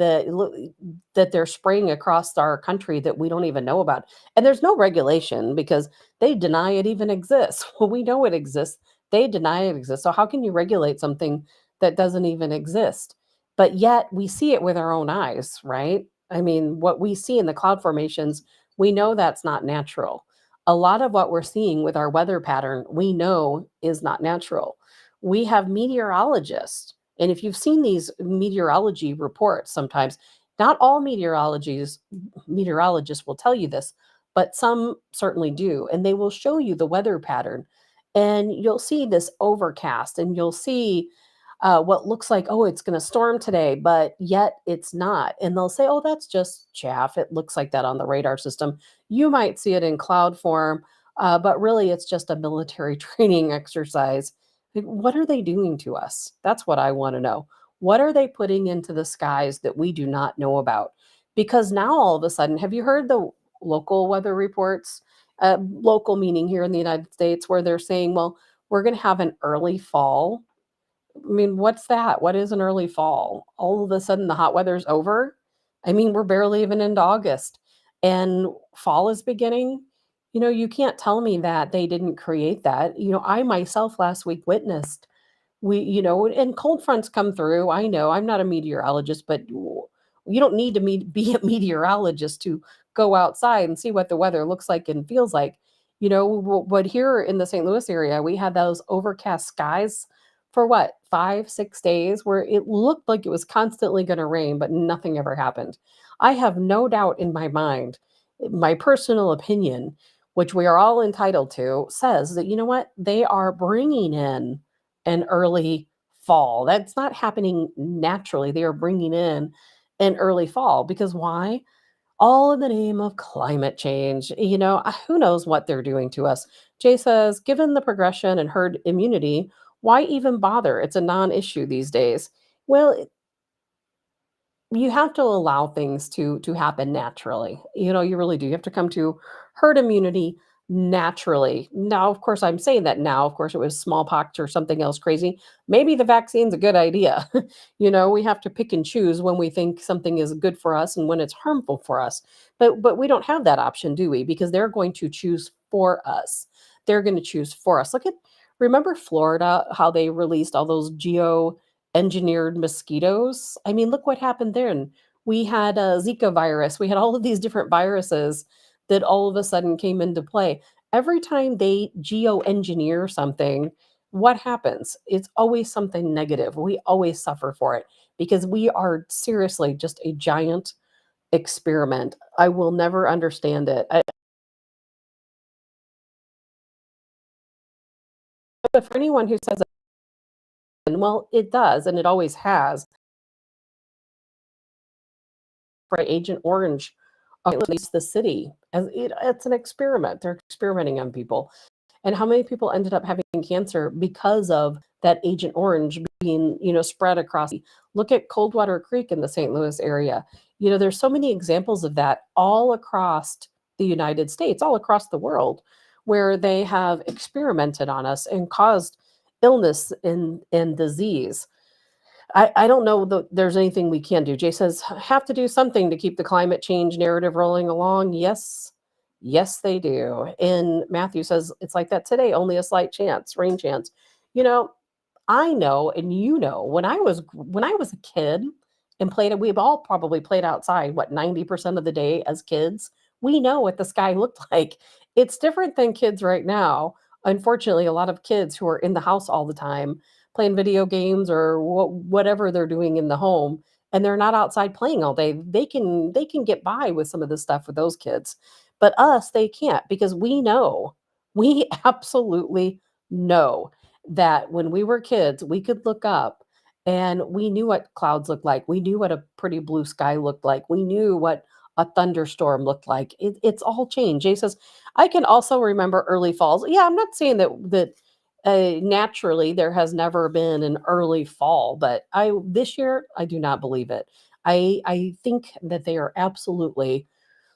they're spraying across our country that we don't even know about? And there's no regulation because they deny it even exists. Well, we know it exists. They deny it exists. So how can you regulate something that doesn't even exist? But yet we see it with our own eyes, right? I mean, what we see in the cloud formations, we know that's not natural. A lot of what we're seeing with our weather pattern, we know is not natural. We have meteorologists, and if you've seen these meteorology reports, sometimes not all meteorologists will tell you this, but some certainly do, and they will show you the weather pattern, and you'll see this overcast, and you'll see what looks like, oh, it's going to storm today, but yet it's not. And they'll say, oh, that's just chaff. It looks like that on the radar system. You might see it in cloud form, but really it's just a military training exercise. Like, what are they doing to us? That's what I want to know. What are they putting into the skies that we do not know about? Because now all of a sudden, have you heard the local weather reports? Local meaning here in the United States, where they're saying, well, we're going to have an early fall. I mean, what's that? What is an early fall? All of a sudden, the hot weather's over. I mean, we're barely even into August and fall is beginning. You can't tell me that they didn't create that. I myself last week witnessed and cold fronts come through. I know I'm not a meteorologist, but you don't need to be a meteorologist to go outside and see what the weather looks like and feels like. But here in the St. Louis area, we had those overcast skies for what, 5, 6 days, where it looked like it was constantly going to rain, but nothing ever happened. I have no doubt in my mind, my personal opinion, which we are all entitled to, says that, you know what, they are bringing in an early fall. That's not happening naturally. They are bringing in an early fall because why? All in the name of climate change. Who knows what they're doing to us? Jay says, given the progression and herd immunity, why even bother? It's a non issue these days. Well, you have to allow things to happen naturally. You really do. You have to come to herd immunity naturally. Now, of course, I'm saying that now. Of course, it was smallpox or something else crazy. Maybe the vaccine's a good idea. We have to pick and choose when we think something is good for us and when it's harmful for us. But we don't have that option, do we? Because they're going to choose for us. They're going to choose for us. Remember Florida, how they released all those engineered mosquitoes. I mean, look what happened then. We had a Zika virus. We had all of these different viruses that all of a sudden came into play. Every time they geoengineer something, what happens? It's always something negative. We always suffer for it because we are seriously just a giant experiment. I will never understand it. But for anyone who says, well, it does, and it always has, for Agent Orange, at least the city, as it's an experiment. They're experimenting on people. And how many people ended up having cancer because of that Agent Orange being, spread across? Look at Coldwater Creek in the St. Louis area. There's so many examples of that all across the United States, all across the world, where they have experimented on us and caused illness and disease. I don't know that there's anything we can do. Jay says, have to do something to keep the climate change narrative rolling along. Yes, yes, they do. And Matthew says, it's like that today, only a slight chance, rain chance. You know, I know, and when I was a kid and we've all probably played outside, what, 90% of the day as kids. We know what the sky looked like. It's different than kids right now. Unfortunately, a lot of kids who are in the house all the time playing video games or whatever they're doing in the home, and they're not outside playing all day. They can get by with some of this stuff with those kids. But us, they can't because we absolutely know that when we were kids, we could look up and we knew what clouds looked like. We knew what a pretty blue sky looked like. We knew what a thunderstorm looked like. It's all changed. Jay says, I can also remember early falls. Yeah, I'm not saying that naturally there has never been an early fall, but this year I do not believe it. I think that they are absolutely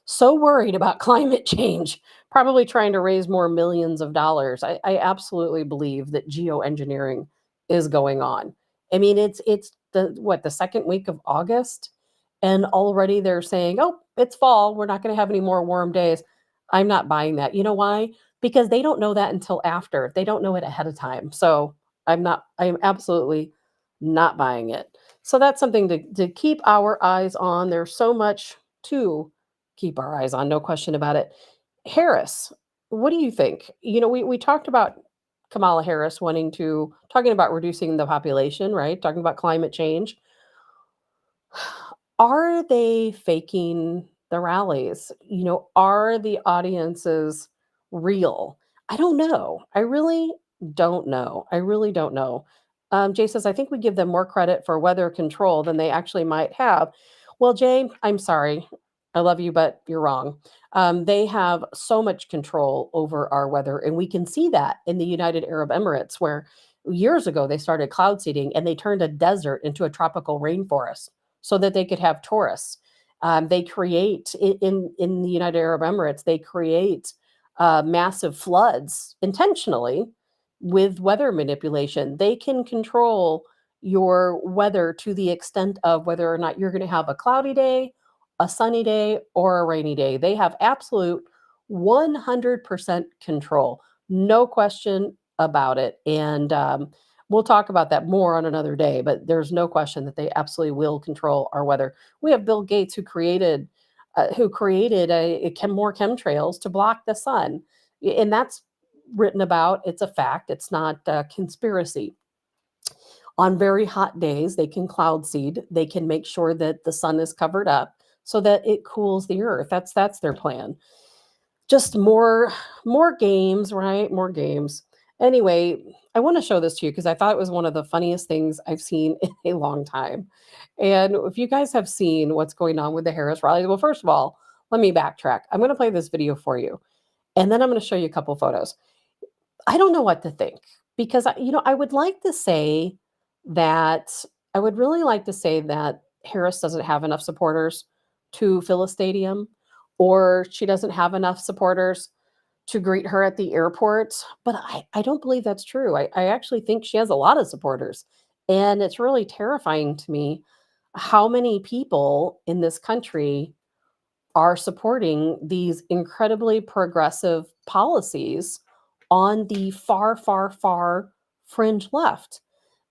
so worried about climate change, probably trying to raise more millions of dollars. I absolutely believe that geoengineering is going on. I mean, it's the second week of August, and already they're saying, "Oh, it's fall. We're not going to have any more warm days." I'm not buying that. You know why? Because they don't know that until after. They don't know it ahead of time. So I'm absolutely not buying it. So that's something to keep our eyes on. There's so much to keep our eyes on, no question about it. Harris, what do you think? We talked about Kamala Harris talking about reducing the population, right? Talking about climate change. Are they faking the rallies? Are the audiences real? I don't know. I really don't know. I really don't know. Jay says, I think we give them more credit for weather control than they actually might have. Well, Jay, I'm sorry. I love you, but you're wrong. They have so much control over our weather, and we can see that in the United Arab Emirates, where years ago they started cloud seeding and they turned a desert into a tropical rainforest so that they could have tourists. They create in the United Arab Emirates, they create massive floods intentionally with weather manipulation. They can control your weather to the extent of whether or not you're going to have a cloudy day, a sunny day, or a rainy day. They have absolute 100% control, no question about it. And we'll talk about that more on another day, but there's no question that they absolutely will control our weather. We have Bill Gates who created more chemtrails to block the sun, and that's written about. It's a fact. It's not a conspiracy. On very hot days, they can cloud seed. They can make sure that the sun is covered up so that it cools the earth. That's their plan. Just more games, right? More games. Anyway, I want to show this to you because I thought it was one of the funniest things I've seen in a long time. And if you guys have seen what's going on with the Harris rallies, well, first of all, let me backtrack. I'm going to play this video for you, and then I'm going to show you a couple photos. I don't know what to think because I would like to say that I would really like to say that Harris doesn't have enough supporters to fill a stadium, or she doesn't have enough supporters to greet her at the airport. But I don't believe that's true. I actually think she has a lot of supporters. And it's really terrifying to me how many people in this country are supporting these incredibly progressive policies on the far, far, far fringe left.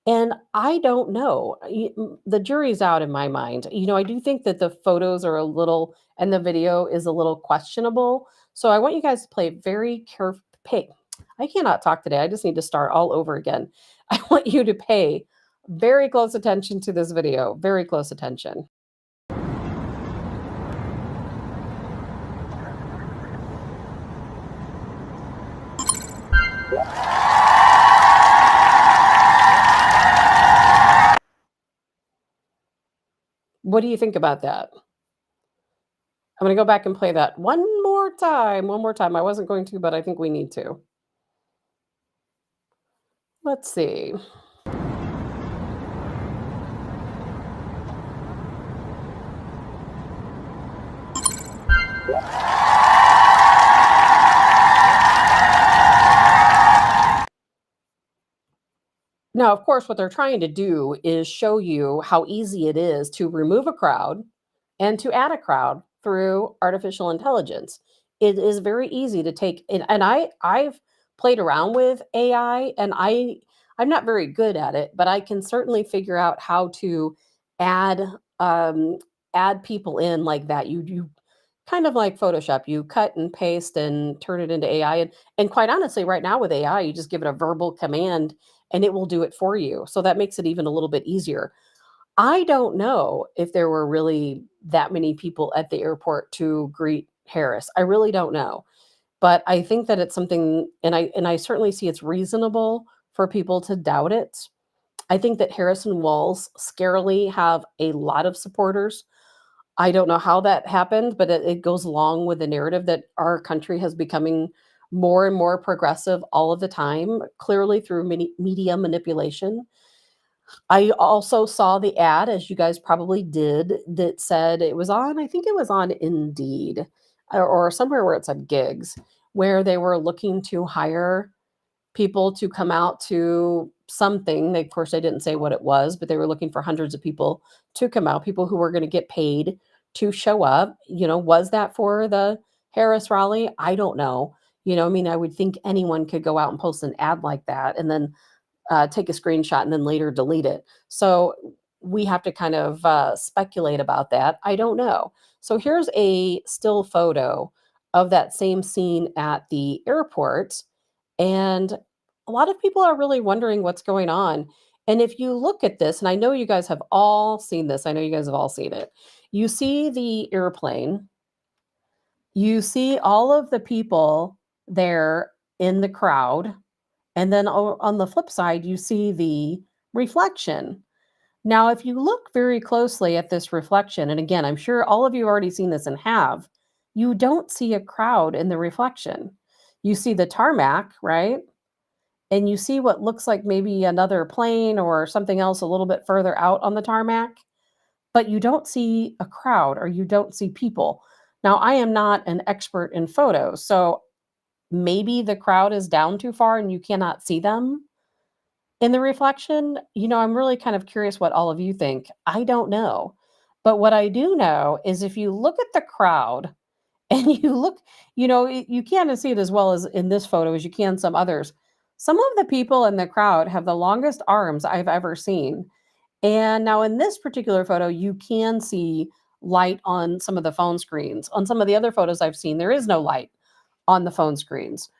And I don't know. The jury's out in my mind. I do think that the photos are a little, and the video is a little questionable. So I want you guys to play very careful. I cannot talk today. I just need to start all over again. I want you to pay very close attention to this video. Very close attention. What do you think about that? I'm going to go back and play that one more time. One more time. I wasn't going to, but I think we need to. Let's see. Now, of course, what they're trying to do is show you how easy it is to remove a crowd and to add a crowd through artificial intelligence. It is very easy to take, and I've played around with AI, and I'm not very good at it, but I can certainly figure out how to add um, add people in like that. You kind of like Photoshop, you cut and paste and turn it into AI. And quite honestly, right now with AI, you just give it a verbal command and it will do it for you. So that makes it even a little bit easier. I don't know if there were really that many people at the airport to greet Harris. I really don't know. But I think that it's something, and I certainly see it's reasonable for people to doubt it. I think that Harrison Walls scarily have a lot of supporters. I don't know how that happened, but it goes along with the narrative that our country has becoming more and more progressive all of the time, clearly through media manipulation. I also saw the ad, as you guys probably did, that said it was on, I think it was on Indeed or somewhere where it said gigs, where they were looking to hire people to come out to something. Of course, they didn't say what it was, but they were looking for hundreds of people to come out, people who were going to get paid to show up. Was that for the Harris rally? I don't know. I mean, I would think anyone could go out and post an ad like that and then take a screenshot and then later delete it. So we have to kind of speculate about that. I don't know. So here's a still photo of that same scene at the airport. And a lot of people are really wondering what's going on. And if you look at this, and I know you guys have all seen this, I know you guys have all seen it. You see the airplane, you see all of the people there in the crowd, and then on the flip side, you see the reflection. Now, if you look very closely at this reflection, and again, I'm sure all of you have already seen this and have, you don't see a crowd in the reflection. You see the tarmac, right? And you see what looks like maybe another plane or something else a little bit further out on the tarmac, but you don't see a crowd or you don't see people. Now, I am not an expert in photos, so maybe the crowd is down too far and you cannot see them in the reflection. I'm really kind of curious what all of you think. I don't know. But what I do know is if you look at the crowd and you look, you can't see it as well as in this photo as you can some others. Some of the people in the crowd have the longest arms I've ever seen. And now in this particular photo, you can see light on some of the phone screens. On some of the other photos I've seen, there is no light on the phone screens.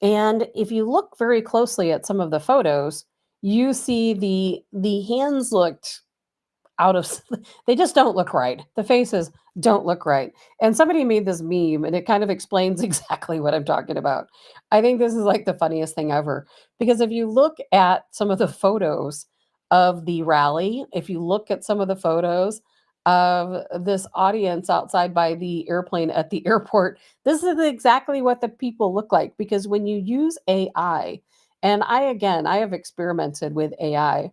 And if you look very closely at some of the photos, you see the hands looked out of they just don't look right. The faces don't look right. And somebody made this meme and it kind of explains exactly what I'm talking about. I think this is like the funniest thing ever because if you look at some of the photos of the rally, if you look at some of the photos of this audience outside by the airplane at the airport, this is exactly what the people look like because when you use AI, and I have experimented with AI,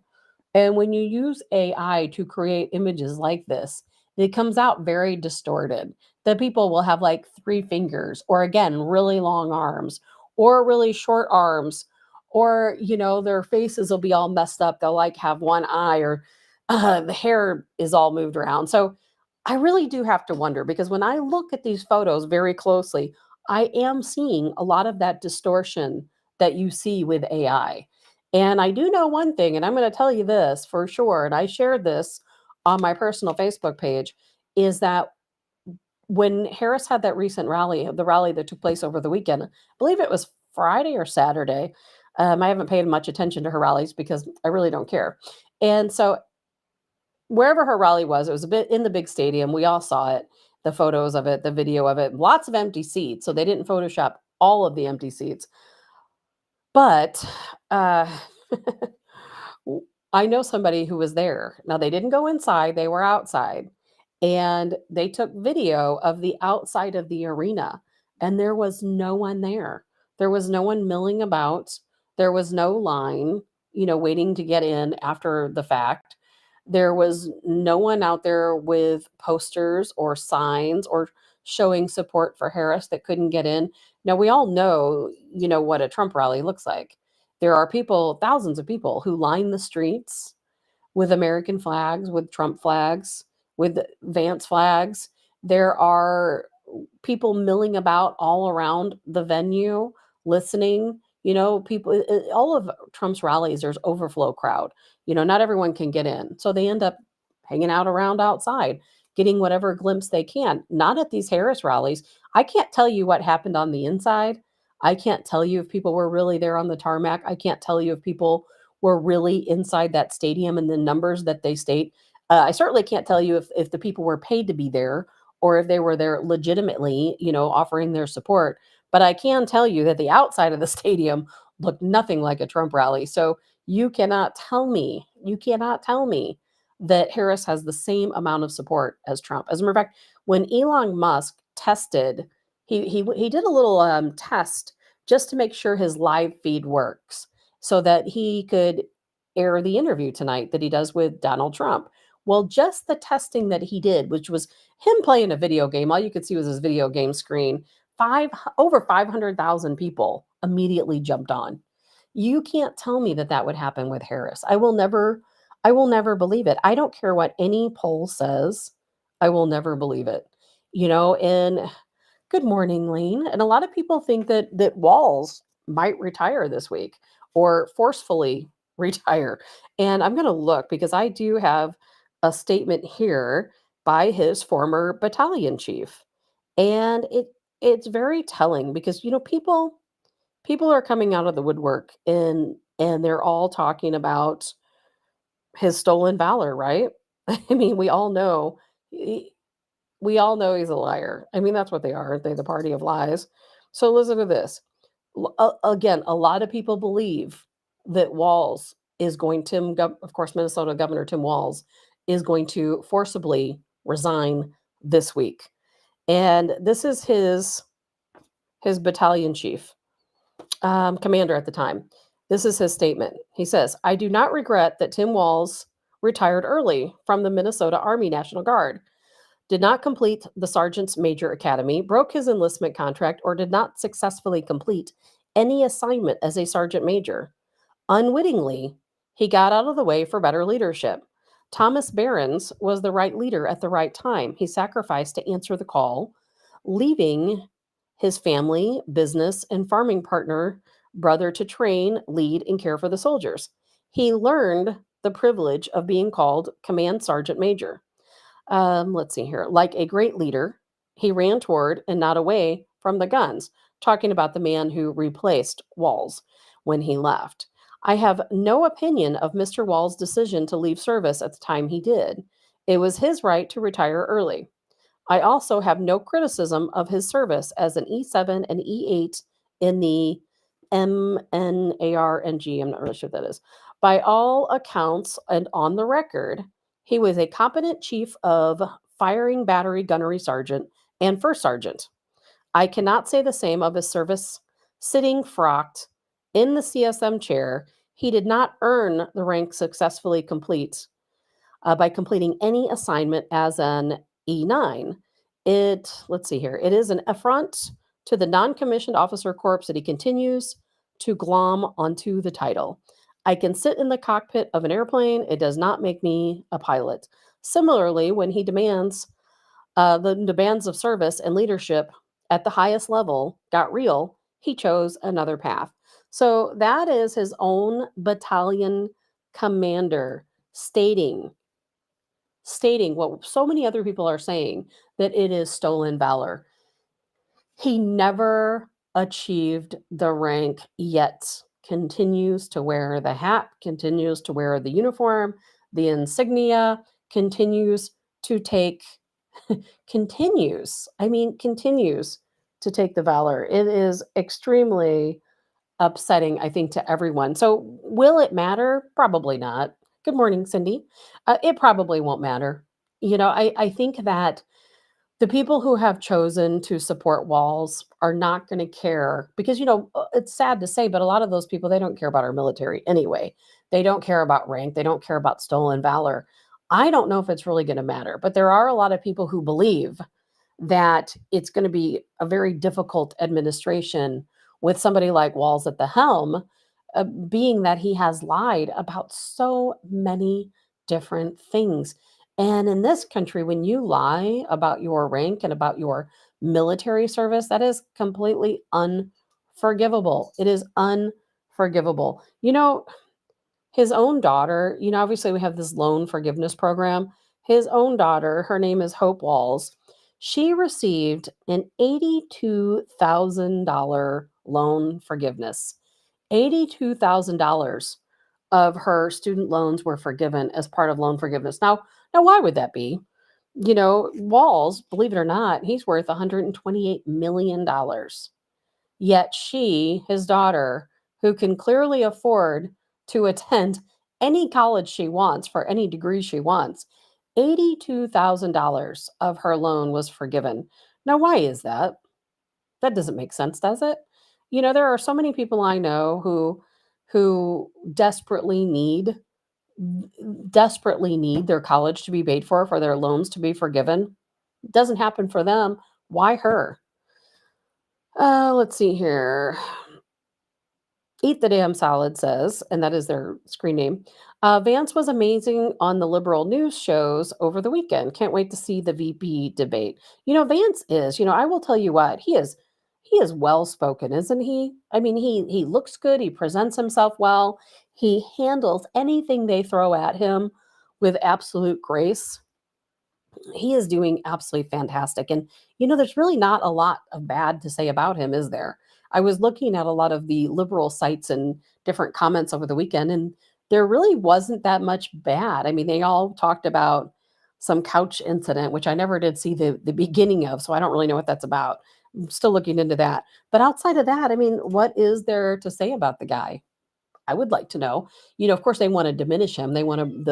and when you use AI to create images like this, it comes out very distorted. The people will have like three fingers, or again, really long arms, or really short arms, or, their faces will be all messed up. They'll like have one eye, or the hair is all moved around. So I really do have to wonder because when I look at these photos very closely, I am seeing a lot of that distortion that you see with AI. And I do know one thing, and I'm going to tell you this for sure, and I shared this on my personal Facebook page, is that when Harris had that recent rally, the rally that took place over the weekend, I believe it was Friday or Saturday. I haven't paid much attention to her rallies because I really don't care. And so wherever her rally was, it was a bit in the big stadium. We all saw it, the photos of it, the video of it, lots of empty seats. So they didn't Photoshop all of the empty seats. But uh, I know somebody who was there. Now, they didn't go inside, they were outside. And they took video of the outside of the arena, and there was no one there. There was no one milling about. There was no line, waiting to get in after the fact. There was no one out there with posters or signs or showing support for Harris that couldn't get in. Now, we all know, what a Trump rally looks like. There are people, thousands of people, who line the streets with American flags, with Trump flags, with Vance flags. There are people milling about all around the venue, listening. People, all of Trump's rallies, there's overflow crowd. Not everyone can get in. So they end up hanging out around outside, getting whatever glimpse they can. Not at these Harris rallies. I can't tell you what happened on the inside. I can't tell you if people were really there on the tarmac. I can't tell you if people were really inside that stadium and the numbers that they state. I certainly can't tell you if the people were paid to be there or if they were there legitimately, offering their support. But I can tell you that the outside of the stadium looked nothing like a Trump rally. So you cannot tell me that Harris has the same amount of support as Trump. As a matter of fact, when Elon Musk tested, he did a little test just to make sure his live feed works so that he could air the interview tonight that he does with Donald Trump. Well, just the testing that he did, which was him playing a video game, all you could see was his video game screen. Over 500,000 people immediately jumped on. You can't tell me that that would happen with Harris. I will never believe it. I don't care what any poll says. I will never believe it. And good morning, Lane. And a lot of people think that Walls might retire this week or forcefully retire. And I'm going to look because I do have a statement here by his former battalion chief. And it's very telling because people are coming out of the woodwork and they're all talking about his stolen valor, right? I mean, we all know he's a liar. I mean, that's what they are, aren't they? The party of lies. So listen to this. Again, a lot of people believe that Walls is going to, of course, Minnesota Governor Tim Walz is going to forcibly resign this week. And this is his battalion chief, commander at the time. This is his statement. He says, "I do not regret that Tim Walz retired early from the Minnesota Army National Guard, did not complete the Sergeant's Major Academy, broke his enlistment contract, or did not successfully complete any assignment as a sergeant major. Unwittingly, he got out of the way for better leadership. Thomas Behrens was the right leader at the right time. He sacrificed to answer the call, leaving his family, business, and farming partner brother to train, lead, and care for the soldiers. He learned the privilege of being called Command Sergeant Major. Let's see here. Like a great leader, he ran toward and not away from the guns, talking about the man who replaced Walls when he left. I have no opinion of Mr. Wall's decision to leave service at the time he did. It was his right to retire early. I also have no criticism of his service as an E7 and E8 in the MNARNG. I'm not really sure what that is. By all accounts and on the record, he was a competent chief of firing battery gunnery sergeant and first sergeant. I cannot say the same of his service sitting frocked in the CSM chair. He did not earn the rank successfully complete by completing any assignment as an E9. Let's see here, it is an affront to the non-commissioned officer corps that he continues to glom onto the title. I can sit in the cockpit of an airplane. It does not make me a pilot. Similarly, when he demands the demands of service and leadership at the highest level got real, he chose another path. So that is his own battalion commander stating what so many other people are saying, that it is stolen valor. He never achieved the rank yet, continues to wear the hat, continues to wear the uniform, the insignia, continues to take continues to take the valor. It is extremely upsetting, I think, to everyone. So, will it matter? Probably not. Good morning, Cindy. It probably won't matter. I think that the people who have chosen to support Walls are not going to care because, it's sad to say, but a lot of those people, they don't care about our military anyway. They don't care about rank. They don't care about stolen valor. I don't know if it's really going to matter, but there are a lot of people who believe that it's going to be a very difficult administration with somebody like Walls at the helm, being that he has lied about so many different things. And in this country, when you lie about your rank and about your military service, that is completely unforgivable. It is unforgivable. His own daughter, obviously we have this loan forgiveness program. His own daughter, her name is Hope Walls. She received an $82,000 loan forgiveness. $82,000 of her student loans were forgiven as part of loan forgiveness. Now, why would that be? Walls, believe it or not, he's worth $128 million. Yet she, his daughter, who can clearly afford to attend any college she wants for any degree she wants, $82,000 of her loan was forgiven. Now, why is that? That doesn't make sense, does it? There are so many people I know who desperately need their college to be paid for their loans to be forgiven. It doesn't happen for them. Why her? Let's see here. Eat the Damn Salad says, and that is their screen name. Vance was amazing on the liberal news shows over the weekend. Can't wait to see the VP debate. Vance is, I will tell you what, he is well spoken, isn't he? I mean, he looks good, he presents himself well, he handles anything they throw at him with absolute grace. He is doing absolutely fantastic. And, there's really not a lot of bad to say about him, is there? I was looking at a lot of the liberal sites and different comments over the weekend, and there really wasn't that much bad. I mean, they all talked about some couch incident, which I never did see the beginning of, so I don't really know what that's about. I'm still looking into that. But outside of that, I mean, what is there to say about the guy? I would like to know. Of course, they want to diminish him. They want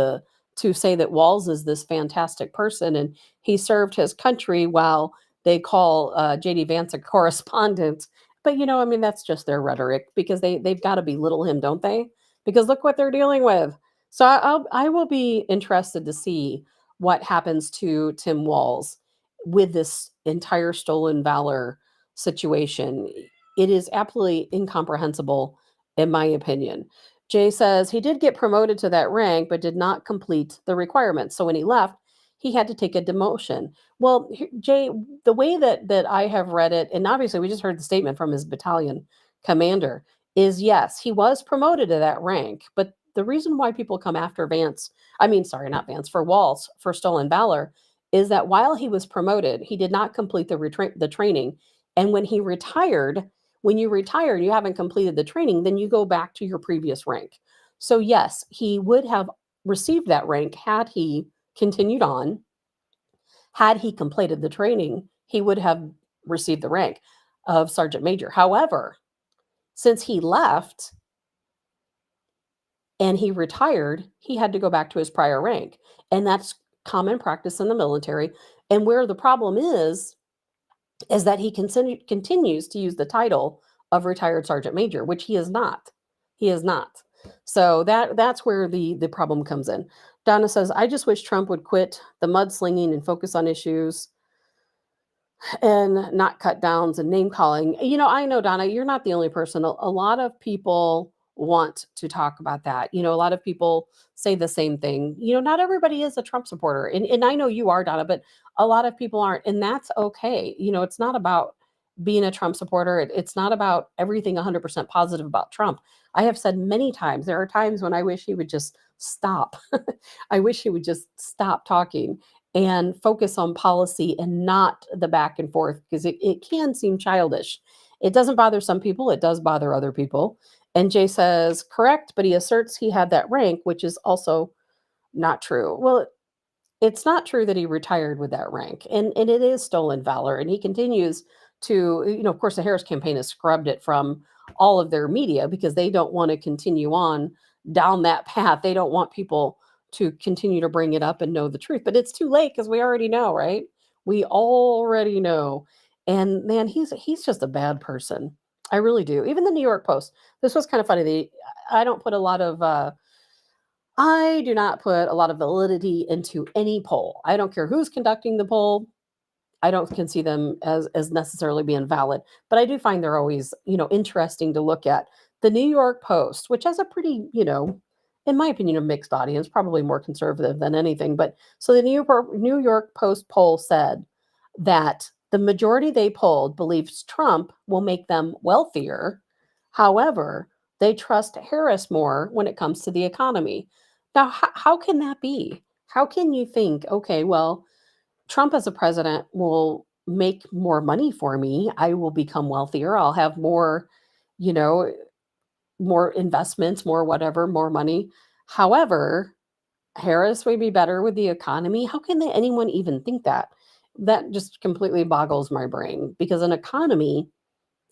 to say that Walls is this fantastic person and he served his country while they call JD Vance a correspondent. But I mean, that's just their rhetoric because they've got to belittle him, don't they? Because look what they're dealing with. So I will be interested to see what happens to Tim Walz with this entire stolen valor situation. It is absolutely incomprehensible, in my opinion. Jay says he did get promoted to that rank, but did not complete the requirements. So when he left, he had to take a demotion. Well, Jay, the way that I have read it, and obviously we just heard the statement from his battalion commander, is yes, he was promoted to that rank, but the reason why people come after Vance, I mean, sorry, not Vance, for Walz for stolen valor, is that while he was promoted, he did not complete the training. And when he retired, when you retire and you haven't completed the training, then you go back to your previous rank. So, yes, he would have received that rank had he continued on. Had he completed the training, he would have received the rank of sergeant major. However, since he left and he retired, he had to go back to his prior rank. And that's common practice in the military. And where the problem is that he continues to use the title of retired sergeant major, which he is not. He is not. So that's where the problem comes in. Donna says, I just wish Trump would quit the mudslinging and focus on issues and not cut downs and name calling. I know, Donna, you're not the only person. A lot of people want to talk about that. A lot of people say the same thing. Not everybody is a Trump supporter. And I know you are, Donna, but a lot of people aren't. And that's okay. It's not about being a Trump supporter. It's not about everything 100% positive about Trump. I have said many times, there are times when I wish he would just stop. I wish he would just stop talking and focus on policy and not the back and forth because it can seem childish. It doesn't bother some people, it does bother other people. And Jay says, correct, but he asserts he had that rank, which is also not true. Well, it's not true that he retired with that rank, and it is stolen valor. And he continues to, of course, the Harris campaign has scrubbed it from all of their media because they don't want to continue on down that path. They don't want people to continue to bring it up and know the truth. But it's too late because we already know, right? We already know. And man, he's just a bad person. I really do. Even the New York Post. This was kind of funny. I don't put a lot of I do not put a lot of validity into any poll. I don't care who's conducting the poll. I don't can see them as necessarily being valid, but I do find they're always, interesting to look at. The New York Post, which has a pretty, in my opinion, a mixed audience, probably more conservative than anything. But so the New York Post poll said that the majority they polled believes Trump will make them wealthier. However, they trust Harris more when it comes to the economy. Now, how can that be? How can you think, okay, well, Trump as a president will make more money for me. I will become wealthier. I'll have more, you know, more investments, more whatever, more money. However, Harris would be better with the economy. How can anyone even think that? That just completely boggles my brain because an economy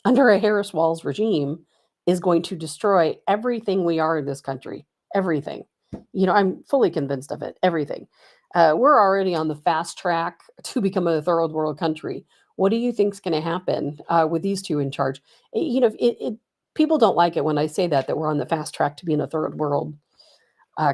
under a Harris Walz regime is going to destroy everything we are in this country. Everything. I'm fully convinced of it. Everything. We're already on the fast track to become a third world country. What do you think is going to happen with these two in charge? People don't like it when I say that we're on the fast track to being a third world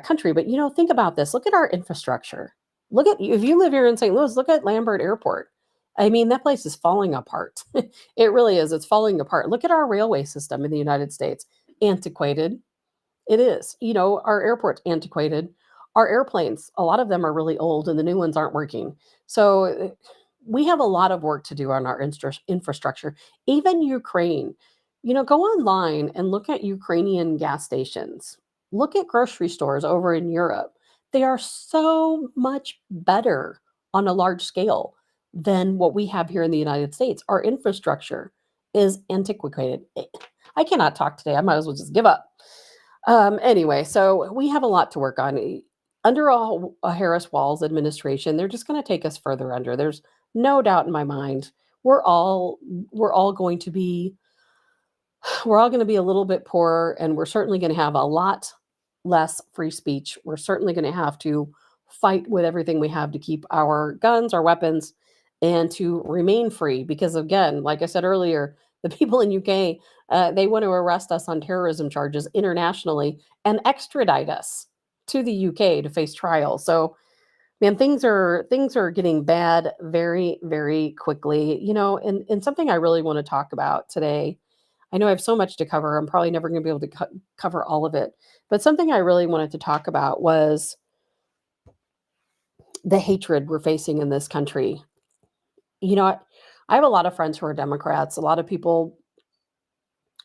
country. But think about this. Look at our infrastructure. Look at if you live here in St. Louis. Look at Lambert Airport. I mean, that place is falling apart. It really is. It's falling apart. Look at our railway system in the United States. Antiquated. It is. Our airport's antiquated. Our airplanes, a lot of them are really old and the new ones aren't working. So we have a lot of work to do on our infrastructure. Even Ukraine, go online and look at Ukrainian gas stations. Look at grocery stores over in Europe. They are so much better on a large scale than what we have here in the United States. Our infrastructure is antiquated. I cannot talk today. I might as well just give up. Anyway, so we have a lot to work on. Under a Harris Walz administration, they're just going to take us further under. There's no doubt in my mind. We're all going to be we're all going to be a little bit poorer, and we're certainly going to have a lot less free speech. We're certainly going to have to fight with everything we have to keep our guns, our weapons, and to remain free. Because again, like I said earlier, the people in UK, they want to arrest us on terrorism charges internationally and extradite us to the UK to face trial. So man, things are getting bad very, very quickly. And something I really want to talk about today. I know I have so much to cover. I'm probably never going to be able to cover all of it. But something I really wanted to talk about was the hatred we're facing in this country. I have a lot of friends who are Democrats. A lot of people,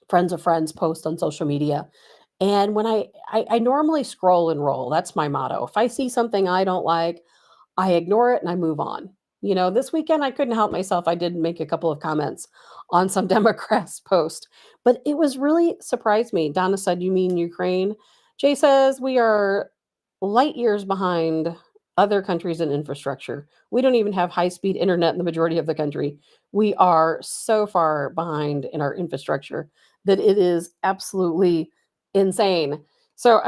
friends of friends, post on social media. And when I normally scroll and roll, that's my motto. If I see something I don't like, I ignore it and I move on. This weekend I couldn't help myself. I did make a couple of comments on some Democrats post, but it was really surprised me. Donna said, "You mean Ukraine?" Jay says, "We are light years behind other countries in infrastructure. We don't even have high-speed internet in the majority of the country. We are so far behind in our infrastructure that it is absolutely insane." So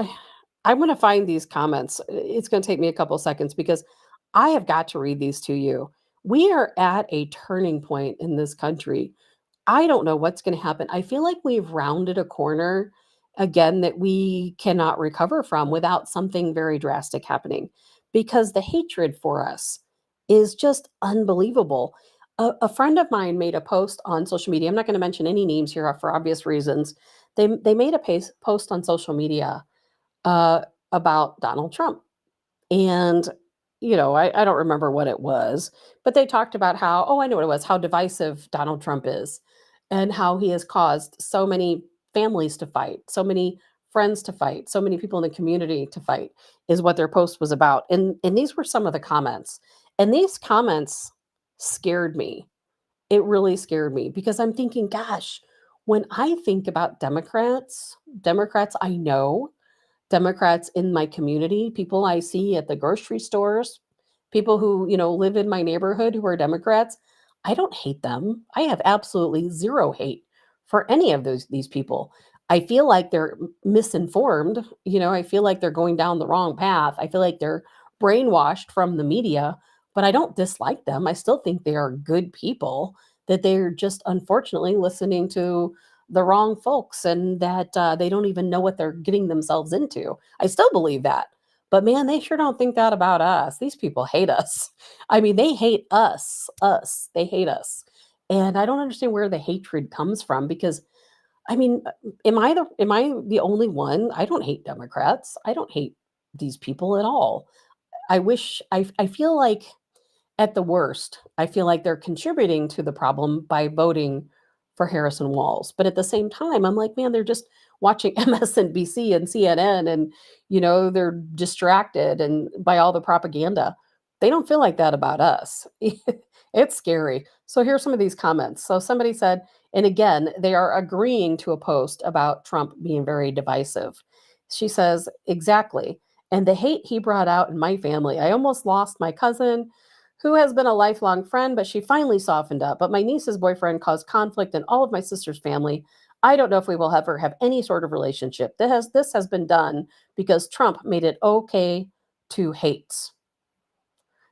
I'm going to find these comments. It's going to take me a couple seconds because I have got to read these to you. We are at a turning point in this country. I don't know what's going to happen. I feel like we've rounded a corner again that we cannot recover from without something very drastic happening because the hatred for us is just unbelievable. A friend of mine made a post on social media. I'm not going to mention any names here for obvious reasons. They made a post on social media uh, about Donald Trump. And, I don't remember what it was, but they talked about how, oh, I know what it was, how divisive Donald Trump is and how he has caused so many families to fight, so many friends to fight, so many people in the community to fight is what their post was about. And these were some of the comments. And these comments scared me. It really scared me because I'm thinking, gosh, when I think about Democrats I know, Democrats in my community, people I see at the grocery stores, people who, live in my neighborhood who are Democrats, I don't hate them. I have absolutely zero hate for any of these people. I feel like they're misinformed, I feel like they're going down the wrong path. I feel like they're brainwashed from the media, but I don't dislike them. I still think they are good people that they're just unfortunately listening to the wrong folks and that they don't even know what they're getting themselves into. I still believe that. But man, they sure don't think that about us. These people hate us. I mean, they hate us. They hate us. And I don't understand where the hatred comes from because I mean, am I the only one? I don't hate Democrats. I don't hate these people at all. I feel like at the worst, I feel like they're contributing to the problem by voting for Harrison Walls. But at the same time, I'm like, man, they're just watching MSNBC and CNN and, they're distracted and by all the propaganda. They don't feel like that about us. It's scary. So here's some of these comments. So somebody said, and again, they are agreeing to a post about Trump being very divisive. She says, exactly. And the hate he brought out in my family. I almost lost my cousin who has been a lifelong friend, but she finally softened up. But my niece's boyfriend caused conflict in all of my sister's family. I don't know if we will ever have any sort of relationship. This has been done because Trump made it okay to hate.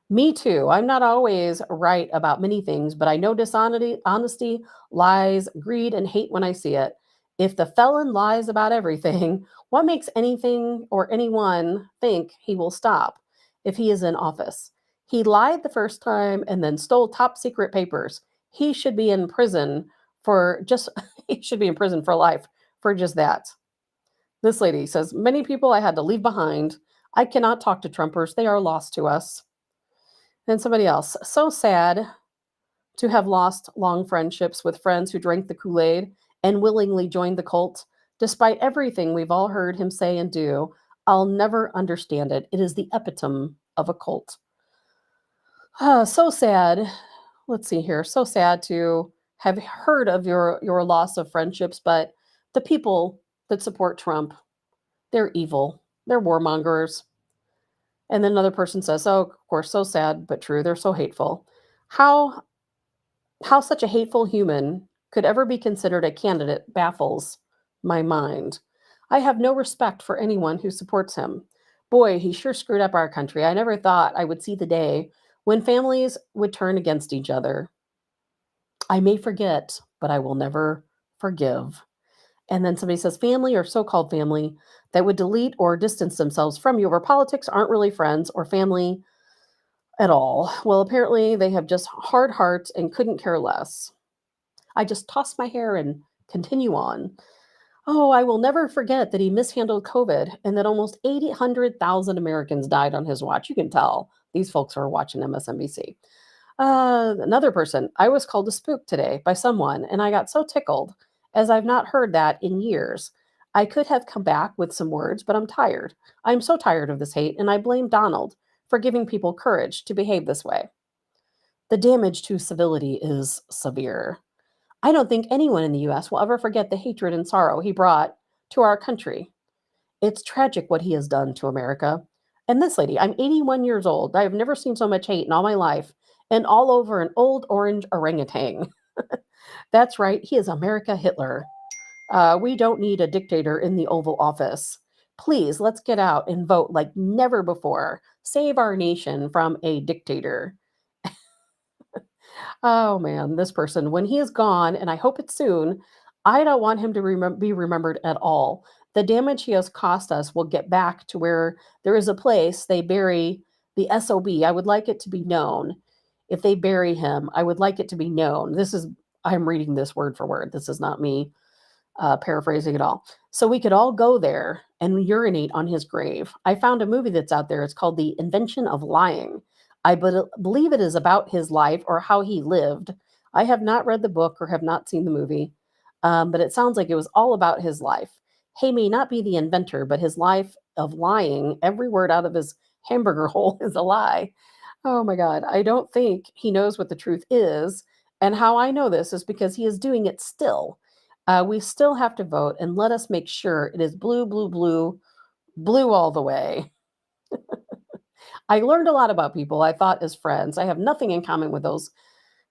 Me too. I'm not always right about many things, but I know dishonesty, honesty, lies, greed, and hate when I see it. If the felon lies about everything, what makes anything or anyone think he will stop if he is in office? He lied the first time and then stole top secret papers. He should be in prison for just, he should be in prison for life for just that. This lady says, many people I had to leave behind. I cannot talk to Trumpers. They are lost to us. And somebody else, so sad to have lost long friendships with friends who drank the Kool Aid and willingly joined the cult. Despite everything we've all heard him say and do, I'll never understand it. It is the epitome of a cult. So sad. Let's see here. So sad to have heard of your loss of friendships, but the people that support Trump, they're evil. They're warmongers. And then another person says, "Oh, of course, so sad but true. They're so hateful." How how such a hateful human could ever be considered a candidate baffles my mind. I have no respect for anyone who supports him. Boy, he sure screwed up our country. I never thought I would see the day when families would turn against each other. I may forget, but I will never forgive. And then somebody says, family or so called family that would delete or distance themselves from you over politics aren't really friends or family at all. Well, apparently they have just hard hearts and couldn't care less. I just toss my hair and continue on. Oh, I will never forget that he mishandled COVID and that almost 800,000 Americans died on his watch. You can tell these folks are watching MSNBC. Another person, I was called a spook today by someone, and I got so tickled as I've not heard that in years. I could have come back with some words, but I'm tired. I'm so tired of this hate, and I blame Donald for giving people courage to behave this way. The damage to civility is severe. I don't think anyone in the US will ever forget the hatred and sorrow he brought to our country. It's tragic what he has done to America. And this lady, I'm 81 years old. I have never seen so much hate in all my life, and all over an old orange orangutan. That's right, he is America Hitler. We don't need a dictator in the Oval Office. Please, let's get out and vote like never before. Save our nation from a dictator. Oh man, this person, when he is gone, and I hope it's soon, I don't want him to be remembered at all. The damage he has cost us will get back to where there is a place they bury the SOB. I would like it to be known. If they bury him, I would like it to be known. I'm reading this word for word. This is not me paraphrasing it all. So we could all go there and urinate on his grave. I found a movie that's out there. It's called The Invention of Lying. I believe it is about his life or how he lived. I have not read the book or have not seen the movie, but it sounds like it was all about his life. He may not be the inventor, but his life of lying, every word out of his hamburger hole is a lie. Oh my God. I don't think he knows what the truth is. And how I know this is because he is doing it still. We still have to vote, and let us make sure it is blue, blue, blue, blue all the way. I learned a lot about people I thought as friends. I have nothing in common with those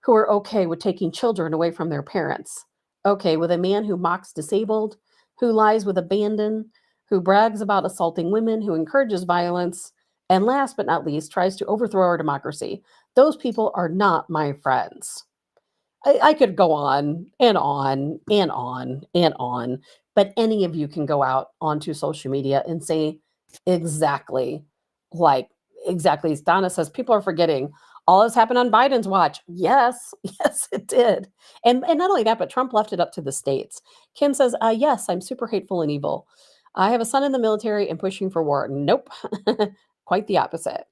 who are okay with taking children away from their parents. Okay, with a man who mocks disabled, who lies with abandon, who brags about assaulting women, who encourages violence, and last but not least, tries to overthrow our democracy. Those people are not my friends. I could go on and on and on and on, but any of you can go out onto social media and say exactly like exactly as Donna says, people are forgetting all this happened on Biden's watch. Yes, yes, it did. And not only that, but Trump left it up to the states. Kim says, yes, I'm super hateful and evil. I have a son in the military and pushing for war. Nope. Quite the opposite.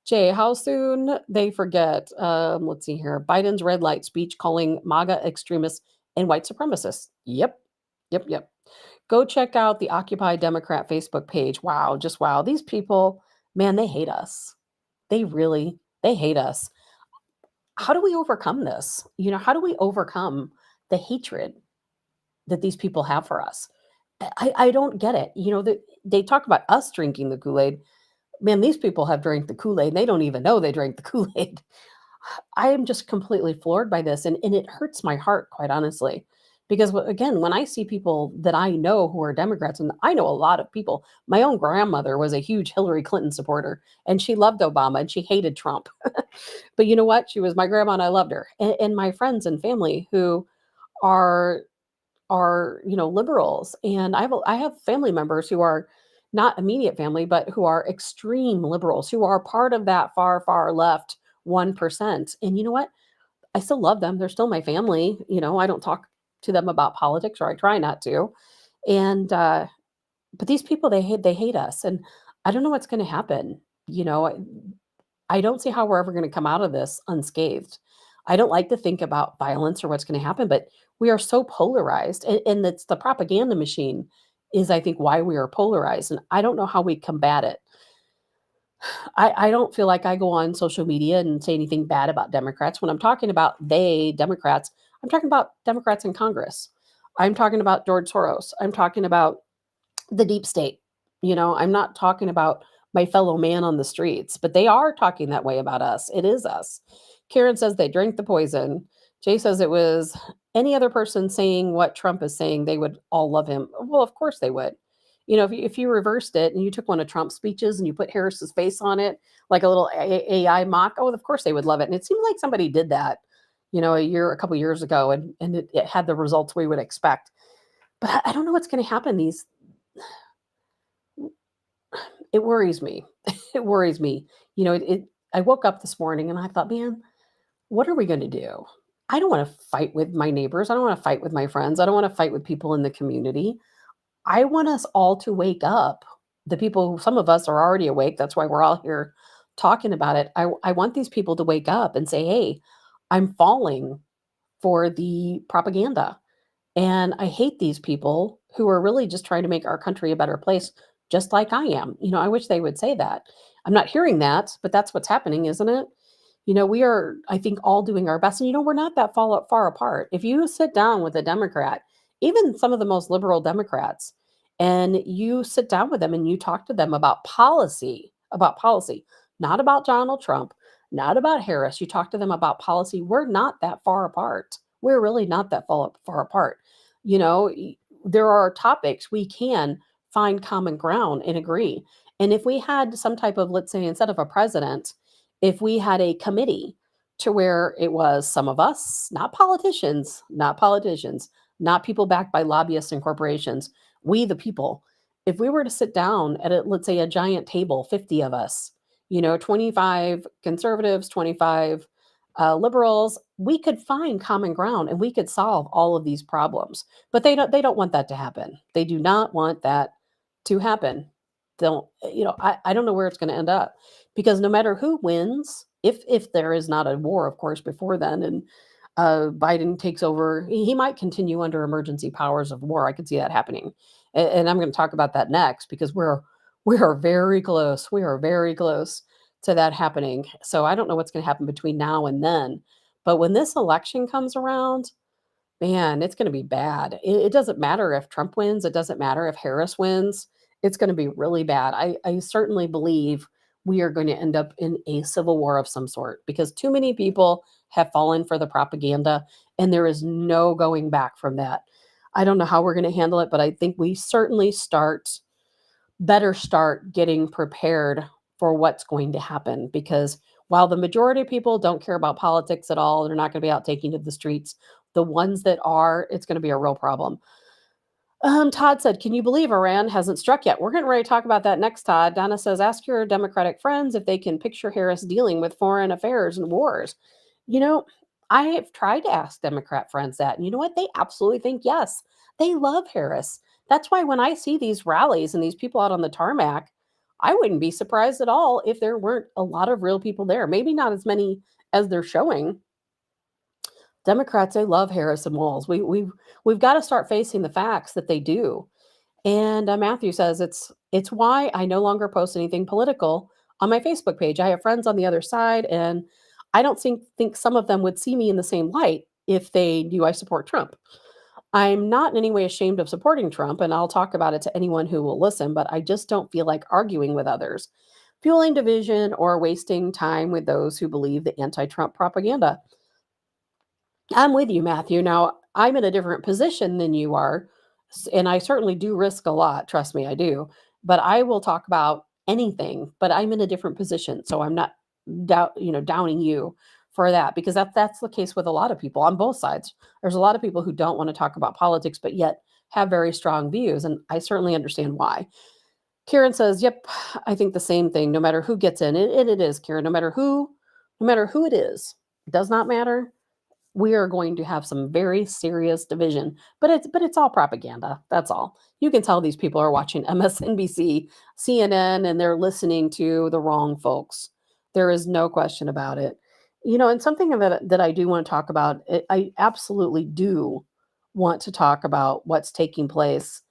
Jay, how soon they forget? Let's see here. Biden's red light speech calling MAGA extremists and white supremacists. Yep. Yep. Yep. Go check out the Occupy Democrat Facebook page. Wow. Just wow. These people, man, they hate us. They hate us. How do we overcome this? How do we overcome the hatred that these people have for us? I don't get it. They talk about us drinking the Kool-Aid. Man, these people have drank the Kool-Aid and they don't even know they drank the Kool-Aid. I am just completely floored by this. And it hurts my heart, quite honestly. Because again, when I see people that I know who are Democrats, and I know a lot of people, my own grandmother was a huge Hillary Clinton supporter and she loved Obama and she hated Trump. But you know what? She was my grandma and I loved her. And my friends and family who are liberals, and I have family members who are not immediate family but who are extreme liberals, who are part of that far left 1%. And you know what, I still love them. They're still my family. I don't talk to them about politics, or I try not to. And but these people, they hate us, and I don't know what's going to happen. I don't see how we're ever going to come out of this unscathed. I don't like to think about violence or what's going to happen, but we are so polarized, and it's the propaganda machine is, I think, why we are polarized, and I don't know how we combat it. I don't feel like I go on social media and say anything bad about Democrats. When I'm talking about Democrats, I'm talking about Democrats in Congress. I'm talking about George Soros. I'm talking about the deep state. I'm not talking about my fellow man on the streets, but they are talking that way about us. It is us. Karen says they drank the poison. Jay says it was any other person saying what Trump is saying, they would all love him. Well, of course they would. If you reversed it and you took one of Trump's speeches and you put Harris's face on it, like a little AI mock, oh, of course they would love it. And it seemed like somebody did that, a couple years ago, and it had the results we would expect. But I don't know what's going to happen. It worries me. It worries me. I woke up this morning and I thought, man, what are we going to do? I don't want to fight with my neighbors. I don't want to fight with my friends. I don't want to fight with people in the community. I want us all to wake up. The people, some of us are already awake. That's why we're all here talking about it. I want these people to wake up and say, hey, I'm falling for the propaganda. And I hate these people who are really just trying to make our country a better place, just like I am. I wish they would say that. I'm not hearing that, but that's what's happening, isn't it? We are, I think, all doing our best. And, we're not that far apart. If you sit down with a Democrat, even some of the most liberal Democrats, and you sit down with them and you talk to them about policy, not about Donald Trump, not about Harris. You talk to them about policy. We're not that far apart. We're really not that far apart. There are topics we can find common ground and agree. And if we had some type of, let's say, instead of a president, if we had a committee to where it was some of us, not people backed by lobbyists and corporations, we the people, if we were to sit down at let's say a giant table, 50 of us, 25 conservatives, 25 liberals, we could find common ground and we could solve all of these problems. But they don't want that to happen. They do not want that to happen. I don't know where it's going to end up, because no matter who wins, if there is not a war, of course, before then, and Biden takes over, he might continue under emergency powers of war. I could see that happening, and I'm going to talk about that next, because we are very close. We are very close to that happening. So I don't know what's going to happen between now and then, but when this election comes around, man, it's going to be bad. It doesn't matter if Trump wins. It doesn't matter if Harris wins. It's going to be really bad. I certainly believe we are going to end up in a civil war of some sort, because too many people have fallen for the propaganda and there is no going back from that. I don't know how we're going to handle it, but I think we certainly better start getting prepared for what's going to happen, because while the majority of people don't care about politics at all, they're not going to be out taking to the streets. The ones that are, it's going to be a real problem. Todd said, can you believe Iran hasn't struck yet? We're getting ready to talk about that next, Todd. Donna says, ask your Democratic friends if they can picture Harris dealing with foreign affairs and wars. I have tried to ask Democrat friends that, and you know what? They absolutely think yes. They love Harris. That's why when I see these rallies and these people out on the tarmac, I wouldn't be surprised at all if there weren't a lot of real people there. Maybe not as many as they're showing. Democrats, they love Harris and Walls. We've got to start facing the facts that they do. And Matthew says it's why I no longer post anything political on my Facebook page. I have friends on the other side, and I don't think some of them would see me in the same light if they knew I support Trump. I'm not in any way ashamed of supporting Trump, and I'll talk about it to anyone who will listen, but I just don't feel like arguing with others, fueling division, or wasting time with those who believe the anti-Trump propaganda. I'm with you, Matthew. Now, I'm in a different position than you are, and I certainly do risk a lot. Trust me, I do. But I will talk about anything, but I'm in a different position, so I'm not downing you for that, because that's the case with a lot of people on both sides. There's a lot of people who don't want to talk about politics, but yet have very strong views, and I certainly understand why. Karen says, "Yep, I think the same thing. No matter who gets in, and it is, Karen. No matter who it is, it does not matter. We are going to have some very serious division, but it's all propaganda. That's all. You can tell these people are watching MSNBC, CNN, and they're listening to the wrong folks. There is no question about it. And something that I do want to talk about, I absolutely do want to talk about what's taking place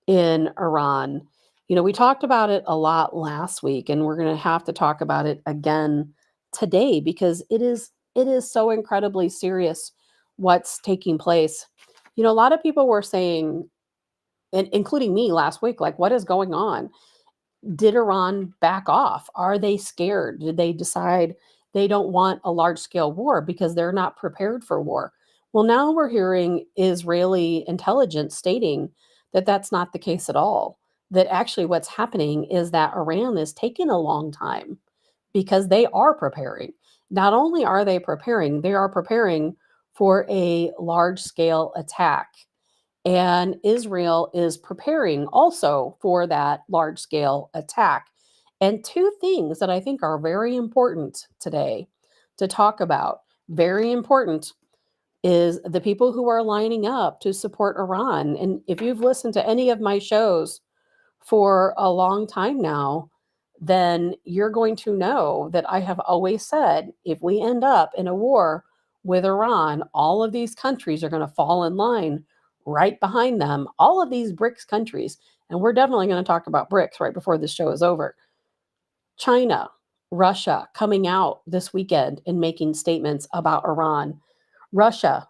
in Iran. We talked about it a lot last week, and we're going to have to talk about it again today, because it is so incredibly serious what's taking place. A lot of people were saying, and including me last week, like, what is going on? Did Iran back off? Are they scared? Did they decide they don't want a large scale war because they're not prepared for war? Well, now we're hearing Israeli intelligence stating that that's not the case at all. That actually what's happening is that Iran is taking a long time because they are preparing. Not only are they are preparing for a large scale attack. And Israel is preparing also for that large scale attack. And two things that I think are very important today to talk about, very important, is the people who are lining up to support Iran. And if you've listened to any of my shows for a long time now, then you're going to know that I have always said if we end up in a war with Iran, all of these countries are going to fall in line right behind them. All of these BRICS countries, and we're definitely going to talk about BRICS right before this show is over. China, Russia coming out this weekend and making statements about Iran. Russia,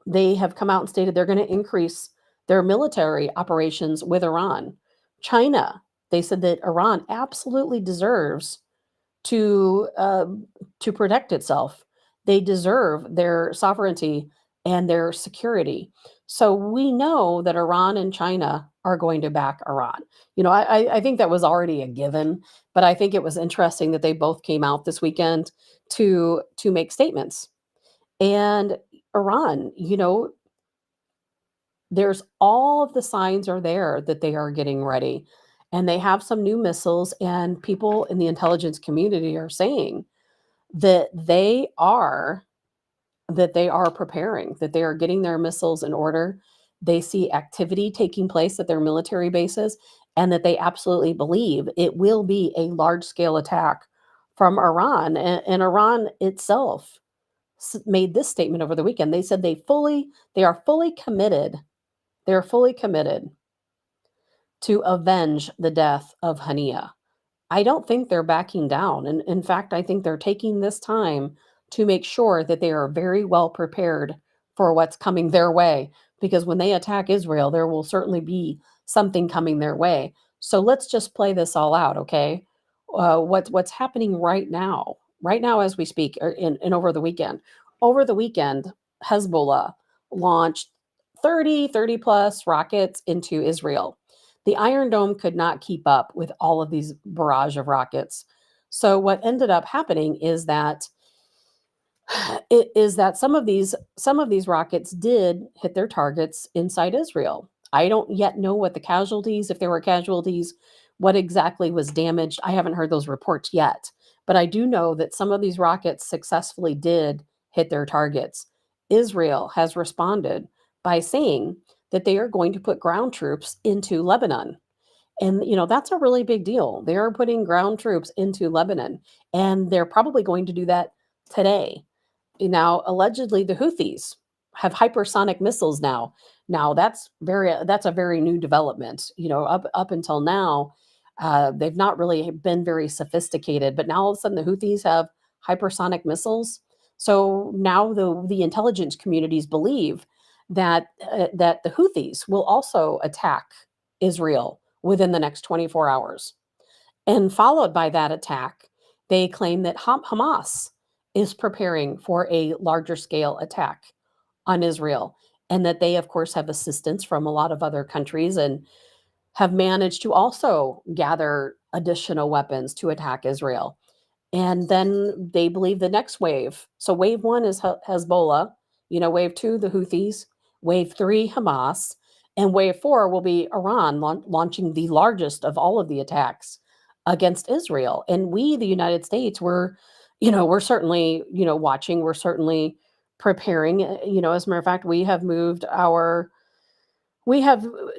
they have come out and stated they're going to increase their military operations with Iran. China, they said that Iran absolutely deserves to uh, to protect itself. They deserve their sovereignty and their security. So we know that Iran and China are going to back Iran. I think that was already a given, but I think it was interesting that they both came out this weekend to make statements. And Iran, there's all of the signs are there that they are getting ready. And they have some new missiles, and people in the intelligence community are saying that they are preparing, that they are getting their missiles in order. They see activity taking place at their military bases, and that they absolutely believe it will be a large scale attack from Iran. And Iran itself made this statement over the weekend. They said they are fully committed. They're fully committed to avenge the death of Hania. I don't think they're backing down. And in fact, I think they're taking this time to make sure that they are very well prepared for what's coming their way. Because when they attack Israel, there will certainly be something coming their way. So let's just play this all out, okay? What's happening right now as we speak, and over the weekend? Over the weekend, Hezbollah launched 30 plus rockets into Israel. The Iron Dome could not keep up with all of these barrage of rockets. So what ended up happening is that some of these rockets did hit their targets inside Israel. I don't yet know what the casualties, if there were casualties, what exactly was damaged. I haven't heard those reports yet, but I do know that some of these rockets successfully did hit their targets. Israel has responded by saying that they are going to put ground troops into Lebanon. And, that's a really big deal. They are putting ground troops into Lebanon, and they're probably going to do that today. Now, allegedly, the Houthis have hypersonic missiles now. Now, that's a very new development. Up until now, they've not really been very sophisticated. But now all of a sudden, the Houthis have hypersonic missiles. So now the intelligence communities believe that the Houthis will also attack Israel within the next 24 hours. And followed by that attack, they claim that Hamas is preparing for a larger scale attack on Israel, and that they, of course, have assistance from a lot of other countries and have managed to also gather additional weapons to attack Israel. And then they believe the next wave. So wave one is Hezbollah, wave two, the Houthis, wave three, Hamas, and wave four will be Iran launching the largest of all of the attacks against Israel. And we, the United States, we're certainly, watching, we're certainly preparing. As a matter of fact, we have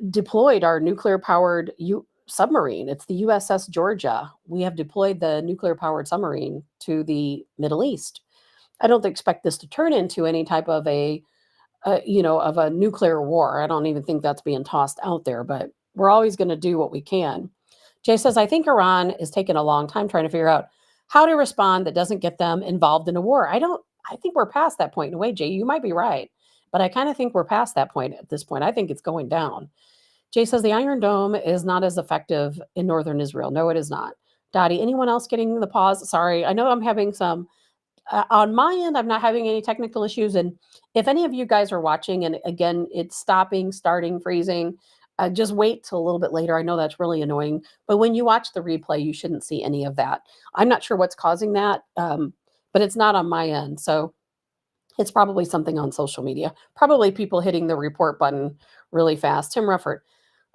deployed our nuclear powered submarine. It's the USS Georgia. We have deployed the nuclear powered submarine to the Middle East. I don't expect this to turn into any type of a nuclear war. I don't even think that's being tossed out there, but we're always going to do what we can. Jay says, I think Iran is taking a long time trying to figure out how to respond that doesn't get them involved in a war. I think we're past that point in a way, Jay. You might be right, but I kind of think we're past that point at this point. I think it's going down. Jay says the Iron Dome is not as effective in northern Israel. No, it is not. Dottie, anyone else getting the pause? Sorry, I know I'm having some On my end, I'm not having any technical issues. And if any of you guys are watching, and again, it's stopping, starting, freezing, just wait till a little bit later. I know that's really annoying, but when you watch the replay, you shouldn't see any of that. I'm not sure what's causing that, but it's not on my end. So it's probably something on social media, probably people hitting the report button really fast. Tim Rufford.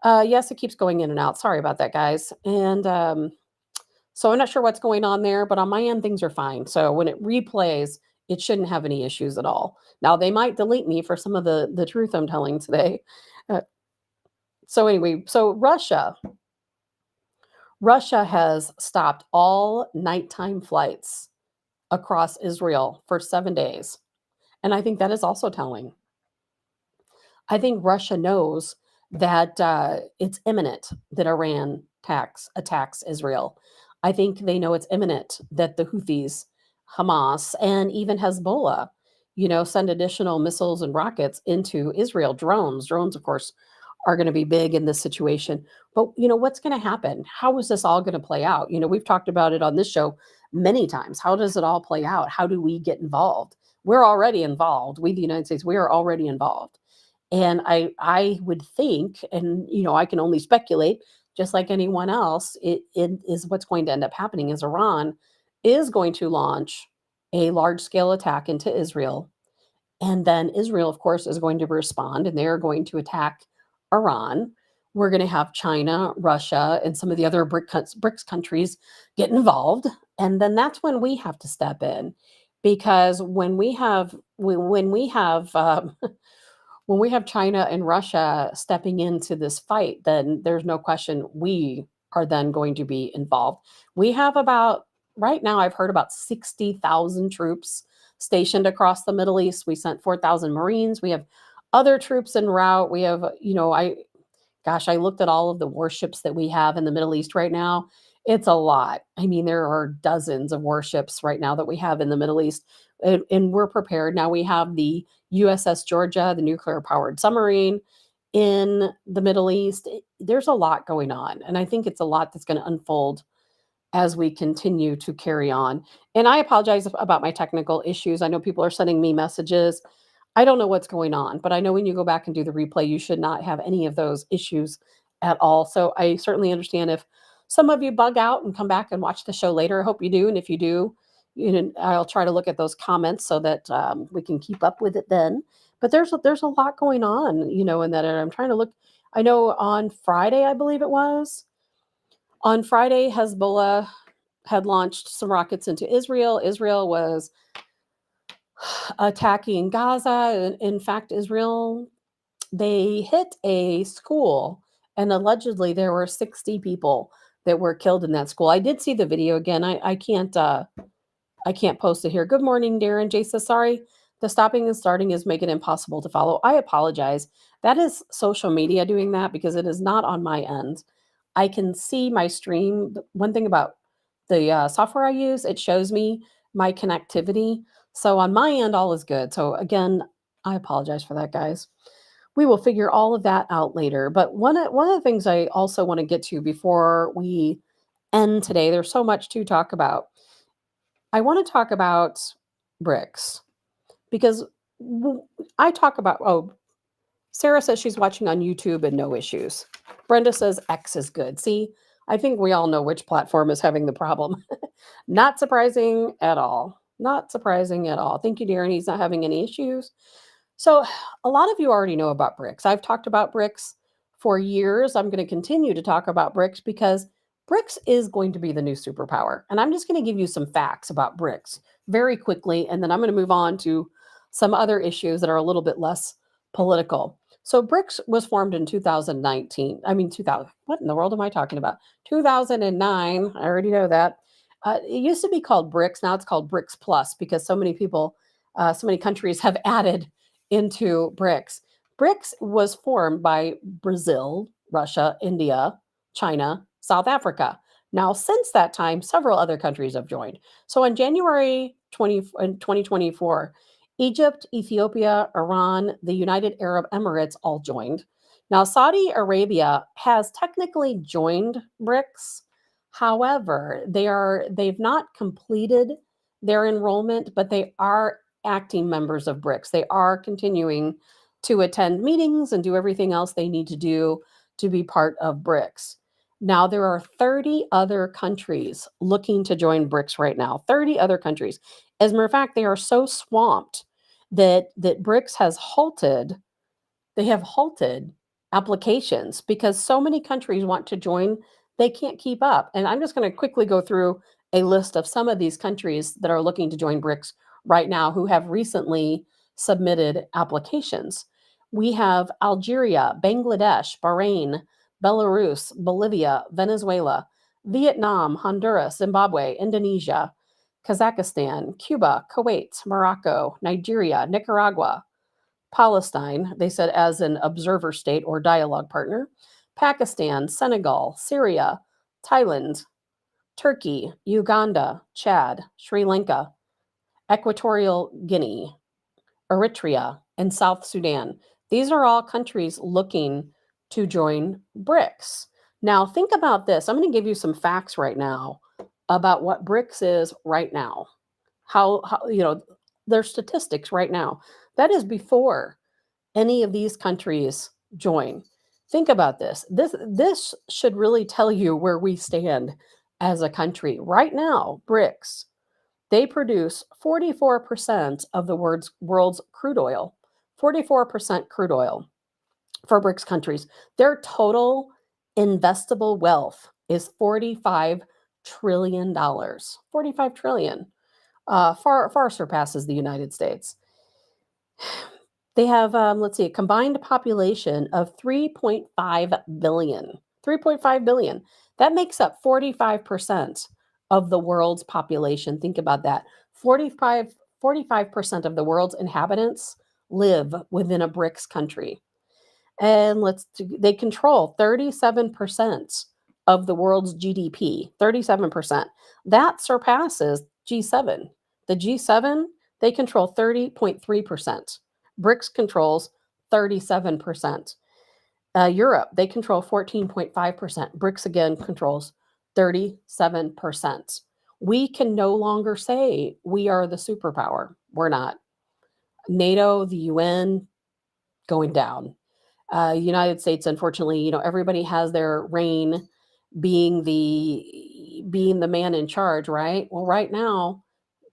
Yes, it keeps going in and out. Sorry about that, guys. And so I'm not sure what's going on there, but on my end, things are fine. So when it replays, it shouldn't have any issues at all. Now they might delete me for some of the truth I'm telling today. Uh, so anyway, so Russia has stopped all nighttime flights across Israel for 7 days, and I think that is also telling. I think Russia knows that it's imminent that Iran attacks Israel. I think they know it's imminent that the Houthis, Hamas, and even Hezbollah, send additional missiles and rockets into Israel. Drones, of course, are going to be big in this situation. But what's going to happen? How is this all going to play out? We've talked about it on this show many times. How does it all play out? How do we get involved? We're already involved. We, the United States, we are already involved. And I would think, and I can only speculate, just like anyone else, it is what's going to end up happening is Iran is going to launch a large scale attack into Israel. And then Israel, of course, is going to respond and they're going to attack Iran. We're going to have China, Russia, and some of the other BRICS countries get involved. And then that's when we have to step in. Because when we have when we have China and Russia stepping into this fight, then there's no question we are then going to be involved. We have right now, I've heard about 60,000 troops stationed across the Middle East. We sent 4,000 Marines. We have other troops en route. We have, I looked at all of the warships that we have in the Middle East right now. It's a lot. I mean, there are dozens of warships right now that we have in the Middle East, and we're prepared. Now we have the USS Georgia, the nuclear powered submarine in the Middle East. There's a lot going on, and I think it's a lot that's going to unfold as we continue to carry on. And I apologize about my technical issues. I know people are sending me messages. I don't know what's going on, but I know when you go back and do the replay, you should not have any of those issues at all. So I certainly understand if some of you bug out and come back and watch the show later. I hope you do. And if you do, I'll try to look at those comments so that we can keep up with it then. But there's a lot going on, in that area. I'm trying to look. I know on Friday, I believe it was, on Friday, Hezbollah had launched some rockets into Israel. Israel was attacking Gaza. In fact, they hit a school, and allegedly there were 60 people that were killed in that school. I did see the video again. I can't post it here. Good morning, Darren. Jay says, sorry, the stopping and starting is making it impossible to follow. I apologize. That is social media doing that because it is not on my end. I can see my stream. One thing about the software I use, it shows me my connectivity. So on my end, all is good. So again, I apologize for that, guys. We will figure all of that out later. But one of the things I also want to get to before we end today, there's so much to talk about. I want to talk about BRICS because I talk about, Sarah says she's watching on YouTube and no issues. Brenda says X is good. See, I think we all know which platform is having the problem. Not surprising at all. Not surprising at all. Thank you, Darren. He's not having any issues. So a lot of you already know about BRICS. I've talked about BRICS for years. I'm going to continue to talk about BRICS because BRICS is going to be the new superpower. And I'm just going to give you some facts about BRICS very quickly. And then I'm going to move on to some other issues that are a little bit less political. So BRICS was formed in 2019. I mean, 2000. What in the world am I talking about? 2009. I already know that. It used to be called BRICS. Now it's called BRICS Plus because so many people, so many countries have added into BRICS. BRICS was formed by Brazil, Russia, India, China, South Africa. Now, since that time, several other countries have joined. So in January 2024, Egypt, Ethiopia, Iran, the United Arab Emirates all joined. Now, Saudi Arabia has technically joined BRICS. However, they've not completed their enrollment, but they are acting members of BRICS. They are continuing to attend meetings and do everything else they need to do to be part of BRICS. Now, there are 30 other countries looking to join BRICS right now, 30 other countries. As a matter of fact, they are so swamped that BRICS has halted they have halted applications because so many countries want to join, they can't keep up. And I'm just going to quickly go through a list of some of these countries that are looking to join BRICS right now who have recently submitted applications. We have Algeria, Bangladesh, Bahrain, Belarus, Bolivia, Venezuela, Vietnam, Honduras, Zimbabwe, Indonesia, Kazakhstan, Cuba, Kuwait, Morocco, Nigeria, Nicaragua, Palestine, they said, as an observer state or dialogue partner, Pakistan, Senegal, Syria, Thailand, Turkey, Uganda, Chad, Sri Lanka, Equatorial Guinea, Eritrea, and South Sudan. These are all countries looking to join BRICS. Now, think about this. I'm going to give you some facts right now about what BRICS is right now. How their statistics right now. That is before any of these countries join. Think about this. This should really tell you where we stand as a country. Right now, BRICS, they produce 44% of the world's crude oil. 44% crude oil for BRICS countries. Their total investable wealth is $45 trillion. $45 trillion. Far surpasses the United States. They have, let's see, a combined population of 3.5 billion. 3.5 billion. That makes up 45% of the world's population. Think about that. 45% of the world's inhabitants live within a BRICS country. And they control 37% of the world's GDP. 37%. That surpasses G7. The G7, they control 30.3%. BRICS controls 37%. Europe, they control 14.5%. BRICS again controls 37%. We can no longer say we are the superpower. We're not. NATO, the UN, going down. United States, unfortunately, everybody has their reign being the man in charge, right? Well, right now,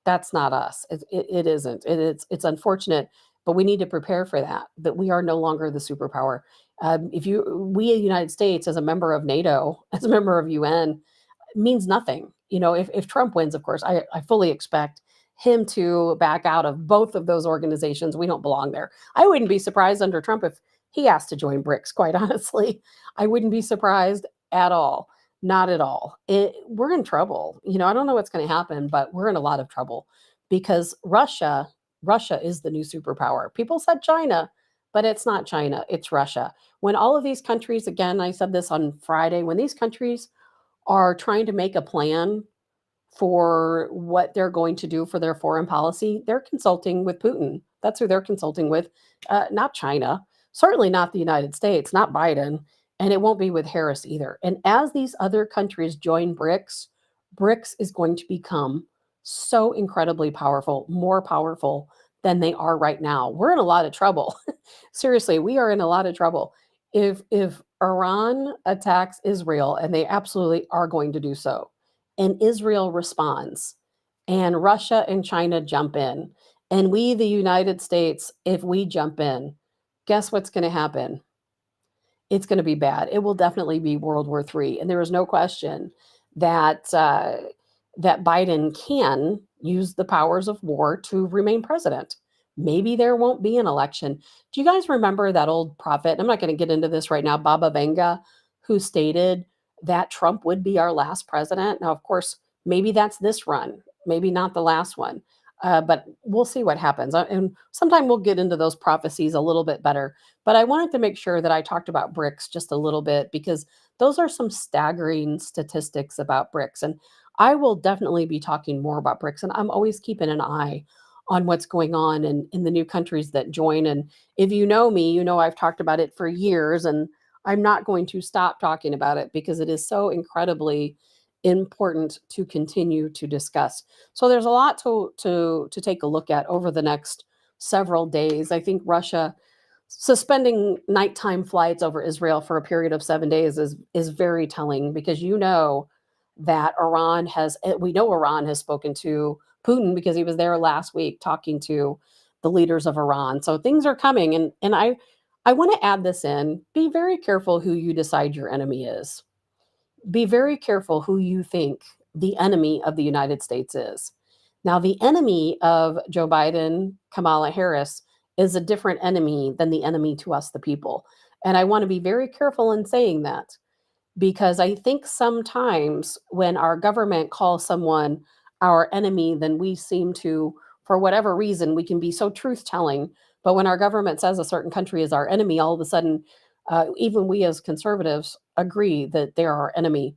that's not us. It isn't. It's unfortunate, but we need to prepare for that we are no longer the superpower. We, the United States, as a member of NATO, as a member of UN, means nothing. If Trump wins, of course, I fully expect him to back out of both of those organizations. We don't belong there. I wouldn't be surprised under Trump if he asked to join BRICS, quite honestly. I wouldn't be surprised at all. Not at all. We're in trouble. I don't know what's going to happen, but we're in a lot of trouble because Russia is the new superpower. People said China, but it's not China, it's Russia. When all of these countries, again, I said this on Friday, when these countries are trying to make a plan for what they're going to do for their foreign policy, they're consulting with Putin. That's who they're consulting with, not China, certainly not the United States, not Biden, and it won't be with Harris either. And as these other countries join BRICS, BRICS is going to become so incredibly powerful, more powerful than they are right now. We're in a lot of trouble. Seriously, we are in a lot of trouble. If Iran attacks Israel, and they absolutely are going to do so, and Israel responds, and Russia and China jump in, and we, the United States, if we jump in, guess what's going to happen? It's going to be bad. It will definitely be World War III. And there is no question that that Biden can use the powers of war to remain president. Maybe there won't be an election. Do you guys remember that old prophet? I'm not going to get into this right now, Baba Vanga, who stated that Trump would be our last president. Now, of course, maybe that's this run, maybe not the last one. But we'll see what happens. And sometime we'll get into those prophecies a little bit better. But I wanted to make sure that I talked about BRICS just a little bit because those are some staggering statistics about BRICS. And I will definitely be talking more about BRICS. And I'm always keeping an eye on what's going on in the new countries that join. And if you know me, you know I've talked about it for years. And I'm not going to stop talking about it because it is so incredibly important to continue to discuss. So there's a lot to take a look at over the next several days. I think Russia suspending nighttime flights over Israel for a period of 7 days is very telling, because that we know Iran has spoken to Putin, because he was there last week talking to the leaders of Iran. So things are coming, and I want to add this in. Be very careful who you decide your enemy is. Be very careful who you think the enemy of the United States is. Now, the enemy of Joe Biden, Kamala Harris, is a different enemy than the enemy to us, the people. And I want to be very careful in saying that, because I think sometimes when our government calls someone our enemy, then we seem to, for whatever reason, we can be so truth telling. But when our government says a certain country is our enemy, all of a sudden, even we as conservatives agree that they're our enemy.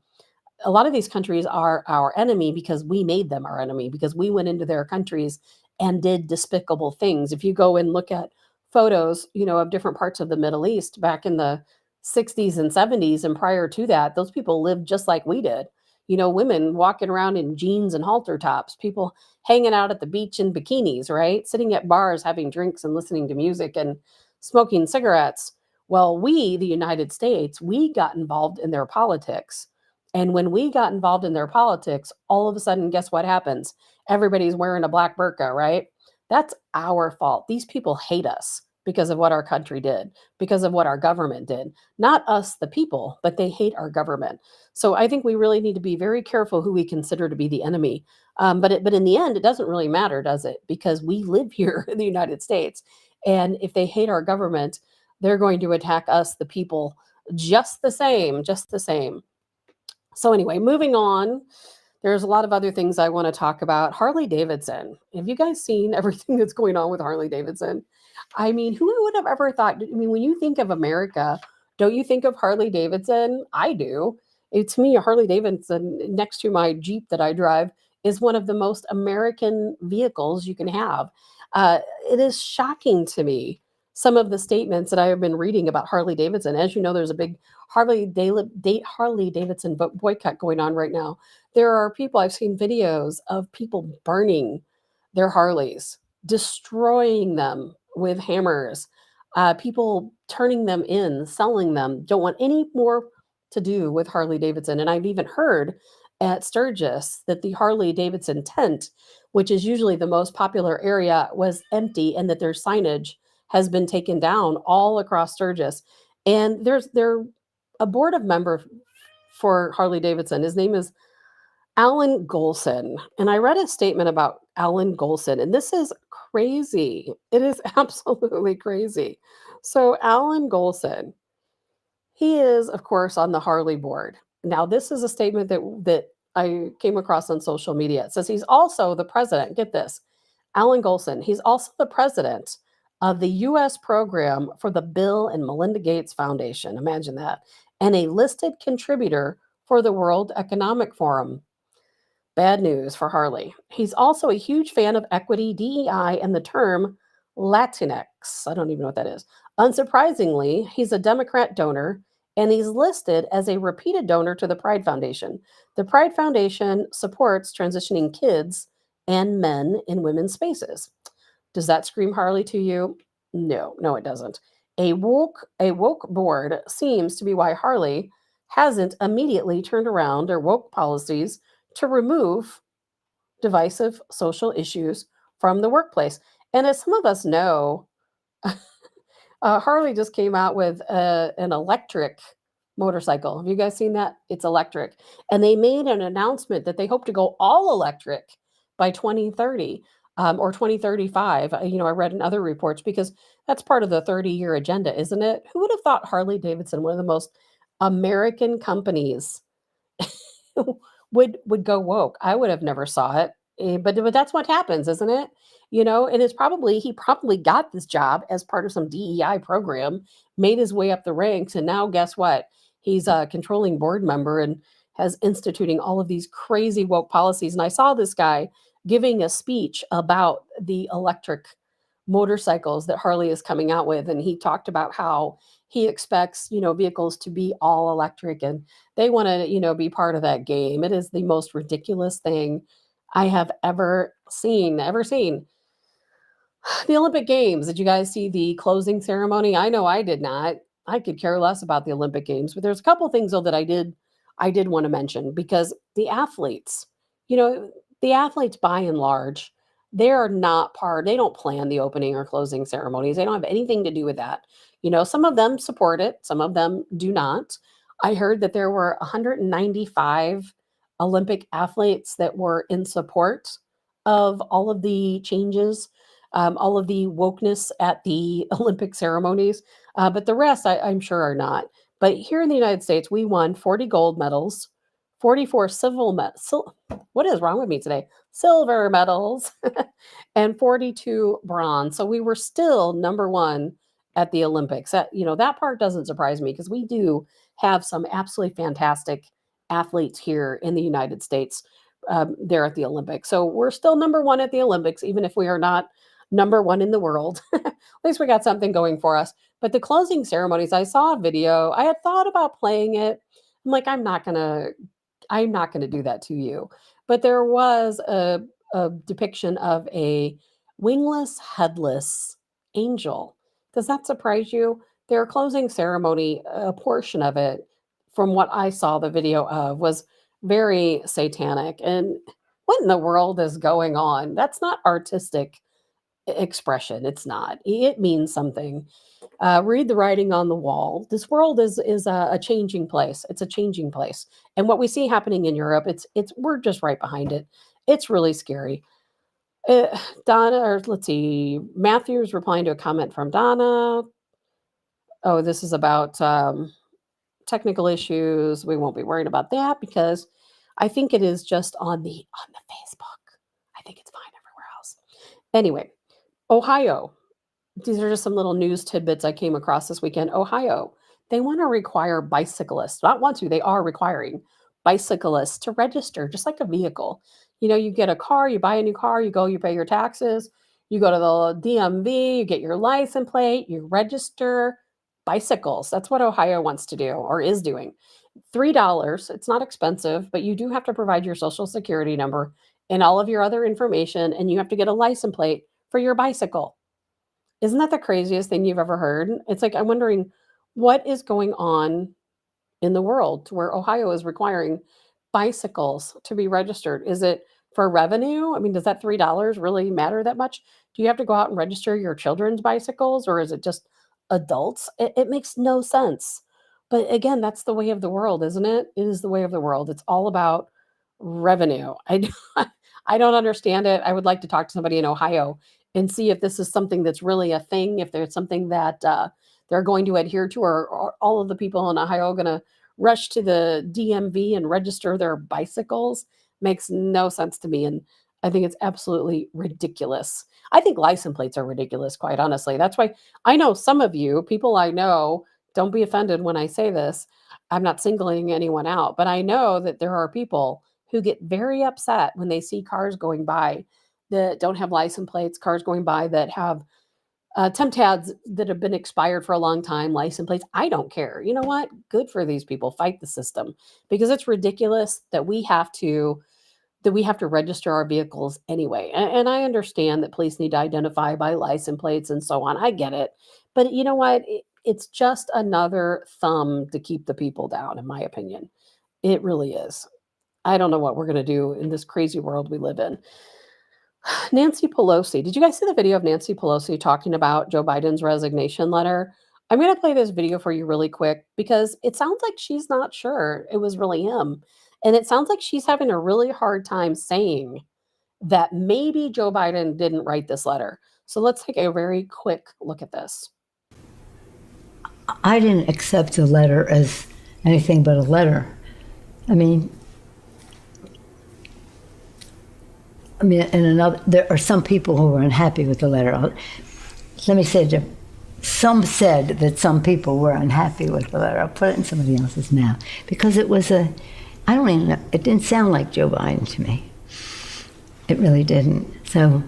A lot of these countries are our enemy because we made them our enemy, because we went into their countries and did despicable things. If you go and look at photos, of different parts of the Middle East back in the 60s and 70s and prior to that, those people lived just like we did. Women walking around in jeans and halter tops, people hanging out at the beach in bikinis, right? Sitting at bars, having drinks and listening to music and smoking cigarettes. Well, we, the United States, we got involved in their politics. And when we got involved in their politics, all of a sudden, guess what happens? Everybody's wearing a black burqa, right? That's our fault. These people hate us because of what our country did, because of what our government did. Not us, the people, but they hate our government. So I think we really need to be very careful who we consider to be the enemy. But in the end, it doesn't really matter, does it? Because we live here in the United States. And if they hate our government, they're going to attack us, the people, just the same, just the same. So anyway, moving on, there's a lot of other things I want to talk about. Harley Davidson. Have you guys seen everything that's going on with Harley Davidson? I mean, who would have ever thought? I mean, when you think of America, don't you think of Harley Davidson? I do. It's me, a Harley Davidson next to my Jeep that I drive is one of the most American vehicles you can have. It is shocking to me, some of the statements that I have been reading about Harley Davidson. As you know, there's a big Harley Davidson boycott going on right now. There are people, I've seen videos of people burning their Harleys, destroying them with hammers, people turning them in, selling them, don't want any more to do with Harley Davidson. And I've even heard at Sturgis that the Harley Davidson tent, which is usually the most popular area, was empty, and that their signage has been taken down all across Sturgis. And they're a board of member for Harley Davidson. His name is Alan Golson. And I read a statement about Alan Golson, and this is crazy. It is absolutely crazy. So Alan Golson, he is, of course, on the Harley board. Now, this is a statement that I came across on social media. It says he's also the president. Get this, Alan Golson. He's also the president of the U.S. program for the Bill and Melinda Gates Foundation. Imagine that. And a listed contributor for the World Economic Forum. Bad news for Harley. He's also a huge fan of equity, DEI, and the term Latinx. I don't even know what that is. Unsurprisingly, he's a Democrat donor, and he's listed as a repeated donor to the Pride Foundation. The Pride Foundation supports transitioning kids and men in women's spaces. Does that scream Harley to you? No, it doesn't. A woke board seems to be why Harley hasn't immediately turned around their woke policies to remove divisive social issues from the workplace. And as some of us know, Harley just came out with an electric motorcycle. Have you guys seen that? It's electric. And they made an announcement that they hope to go all electric by 2030 or 2035. I read in other reports, because that's part of the 30-year agenda, isn't it? Who would have thought Harley Davidson, one of the most American companies, would go woke? I would have never saw it. But that's what happens, isn't it? And he probably got this job as part of some DEI program, made his way up the ranks, and now guess what? He's a controlling board member and has instituting all of these crazy woke policies. And I saw this guy giving a speech about the electric motorcycles that Harley is coming out with, and he talked about how he expects, vehicles to be all electric, and they want to, be part of that game. It is the most ridiculous thing I have ever seen, ever seen. The Olympic Games, did you guys see the closing ceremony? I know I did not. I could care less about the Olympic Games, but there's a couple things though that I did want to mention because you know, the athletes by and large, they are not they don't plan the opening or closing ceremonies. They don't have anything to do with that. Some of them support it, some of them do not. I heard that there were 195 Olympic athletes that were in support of all of the changes, all of the wokeness at the Olympic ceremonies, but the rest I'm sure are not. But here in the United States, we won 40 gold medals, 44 civil medals. What is wrong with me today? Silver medals, and 42 bronze. So we were still number one at the Olympics. That part doesn't surprise me because we do have some absolutely fantastic athletes here in the United States there at the Olympics. So we're still number one at the Olympics, even if we are not number one in the world. At least we got something going for us. But the closing ceremonies, I saw a video. I had thought about playing it. I'm like, I'm not gonna do that to you. But there was a depiction of a wingless, headless angel. Does that surprise you? Their closing ceremony, a portion of it, from what I saw the video of, was very satanic. And what in the world is going on? That's not artistic expression. It's not. It means something. Read the writing on the wall. This world is a changing place. It's a changing place, and what we see happening in Europe, it's we're just right behind it. It's really scary. Donna, or let's see, Matthew's replying to a comment from Donna. Oh, this is about technical issues. We won't be worried about that because I think it is just on the Facebook. I think it's fine everywhere else. Anyway, Ohio. These are just some little news tidbits I came across this weekend. Ohio, they want to require bicyclists, not want to, they are requiring bicyclists to register just like a vehicle. You get a car, you buy a new car, you go, you pay your taxes, you go to the DMV, you get your license plate, you register bicycles. That's what Ohio wants to do or is doing. $3, it's not expensive, but you do have to provide your social security number and all of your other information, and you have to get a license plate for your bicycle. Isn't that the craziest thing you've ever heard? It's like, I'm wondering what is going on in the world to where Ohio is requiring bicycles to be registered. Is it for revenue? I mean, does that $3 really matter that much? Do you have to go out and register your children's bicycles, or is it just adults? It makes no sense. But again, that's the way of the world, isn't it? It is the way of the world. It's all about revenue. I don't understand it. I would like to talk to somebody in Ohio and see if this is something that's really a thing, if there's something that they're going to adhere to, or all of the people in Ohio going to rush to the DMV and register their bicycles. Makes no sense to me. And I think it's absolutely ridiculous. I think license plates are ridiculous, quite honestly. That's why I know some of you, people I know, don't be offended when I say this. I'm not singling anyone out, but I know that there are people who get very upset when they see cars going by that don't have license plates, cars going by that have temp ads that have been expired for a long time, license plates. I don't care. You know what? Good for these people. Fight the system, because it's ridiculous that we have to register our vehicles anyway. And I understand that police need to identify by license plates and so on. I get it. But you know what? It's just another thumb to keep the people down, in my opinion. It really is. I don't know what we're going to do in this crazy world we live in. Nancy Pelosi. Did you guys see the video of Nancy Pelosi talking about Joe Biden's resignation letter? I'm going to play this video for you really quick because it sounds like she's not sure it was really him. And it sounds like she's having a really hard time saying that maybe Joe Biden didn't write this letter. So let's take a very quick look at this. I didn't accept the letter as anything but a letter. I mean, there are some people who were unhappy with the letter. Let me say, some said that some people were unhappy with the letter. I'll put it in somebody else's mouth because it was I don't even know, it didn't sound like Joe Biden to me. It really didn't. So,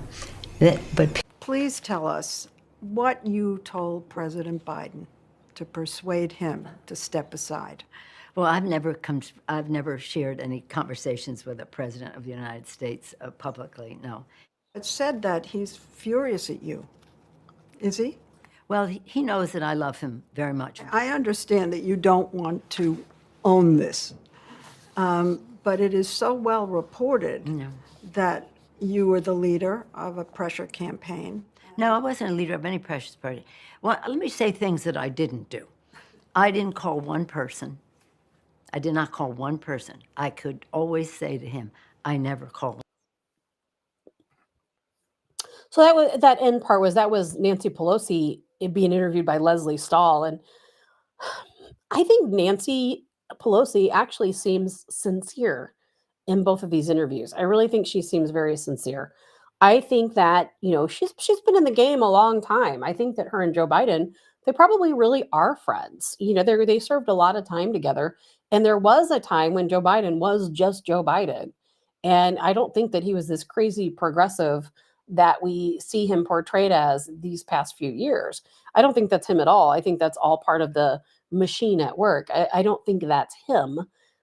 but please tell us what you told President Biden to persuade him to step aside? Well, I've never shared any conversations with the President of the United States publicly, no. It's said that he's furious at you. Is he? Well, he knows that I love him very much. I understand that you don't want to own this, but it is so well reported that you were the leader of a pressure campaign. No, I wasn't a leader of any precious party. Well, let me say things that I didn't do. I didn't call one person. I did not call one person. I could always say to him, I never called. So that end part was Nancy Pelosi being interviewed by Leslie Stahl, and I think Nancy Pelosi actually seems sincere in both of these interviews. I really think she seems very sincere. I think that, she's been in the game a long time. I think that her and Joe Biden, they probably really are friends. They served a lot of time together. And there was a time when Joe Biden was just Joe Biden. And I don't think that he was this crazy progressive that we see him portrayed as these past few years. I don't think that's him at all. I think that's all part of the machine at work. I don't think that's him.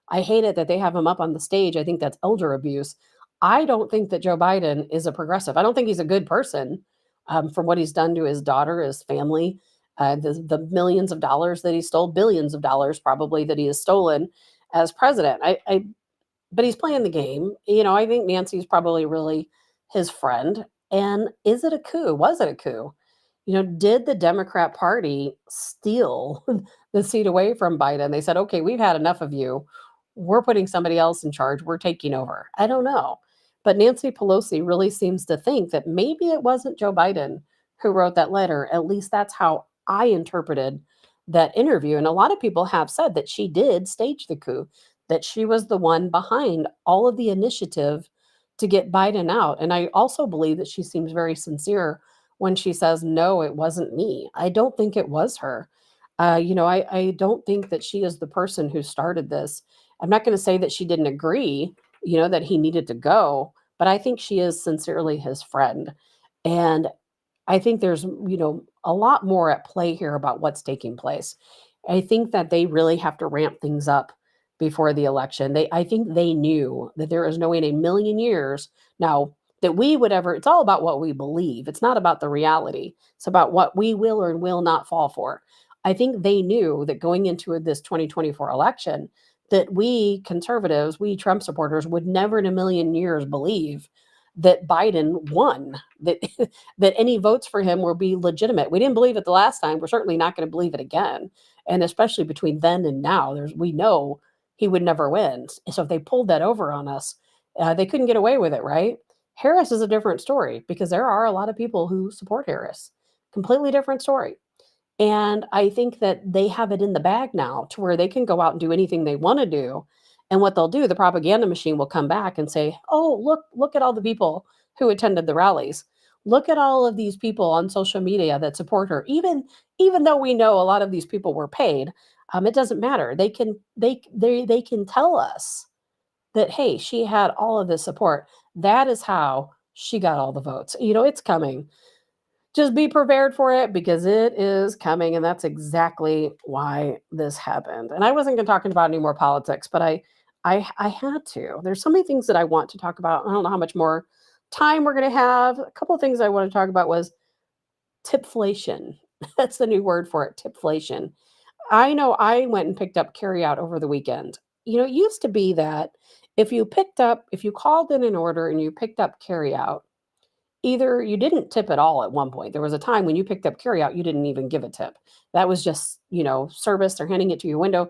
I hate it that they have him up on the stage. I think that's elder abuse. I don't think that Joe Biden is a progressive. I don't think he's a good person from what he's done to his daughter, his family, the millions of dollars that he stole, billions of dollars probably that he has stolen as president. But he's playing the game. I think Nancy's probably really his friend. And is it a coup? Was it a coup? Did the Democrat Party steal the seat away from Biden? They said, okay, we've had enough of you. We're putting somebody else in charge. We're taking over. I don't know. But Nancy Pelosi really seems to think that maybe it wasn't Joe Biden who wrote that letter. At least that's how I interpreted that interview. And a lot of people have said that she did stage the coup, that she was the one behind all of the initiative to get Biden out. And I also believe that she seems very sincere when she says, no, it wasn't me. I don't think it was her. I don't think that she is the person who started this. I'm not going to say that she didn't agree, that he needed to go, but I think she is sincerely his friend. And I think there's, a lot more at play here about what's taking place. I think that they really have to ramp things up before the election. I think they knew that there is no way in a million years now that we would ever, it's all about what we believe. It's not about the reality. It's about what we will or will not fall for. I think they knew that going into this 2024 election, that we conservatives, we Trump supporters would never in a million years believe that Biden won, that that any votes for him will be legitimate. We didn't believe it the last time. We're certainly not going to believe it again. And especially between then and now, we know he would never win. So if they pulled that over on us, they couldn't get away with it, right? Harris is a different story because there are a lot of people who support Harris. Completely different story. And I think that they have it in the bag now to where they can go out and do anything they want to do. And what they'll do, the propaganda machine will come back and say, oh, look at all the people who attended the rallies. Look at all of these people on social media that support her. Even though we know a lot of these people were paid, it doesn't matter. They can tell us that, hey, she had all of this support. That is how she got all the votes. It's coming. Just be prepared for it because it is coming. And that's exactly why this happened. And I wasn't going to talk about any more politics, but I had to. There's so many things that I want to talk about. I don't know how much more time we're going to have. A couple of things I want to talk about was tipflation. That's the new word for it, tipflation. I know I went and picked up carryout over the weekend. It used to be that if you called in an order and you picked up carryout, either you didn't tip at all at one point. There was a time when you picked up carryout, you didn't even give a tip. That was just, service. They're handing it to your window.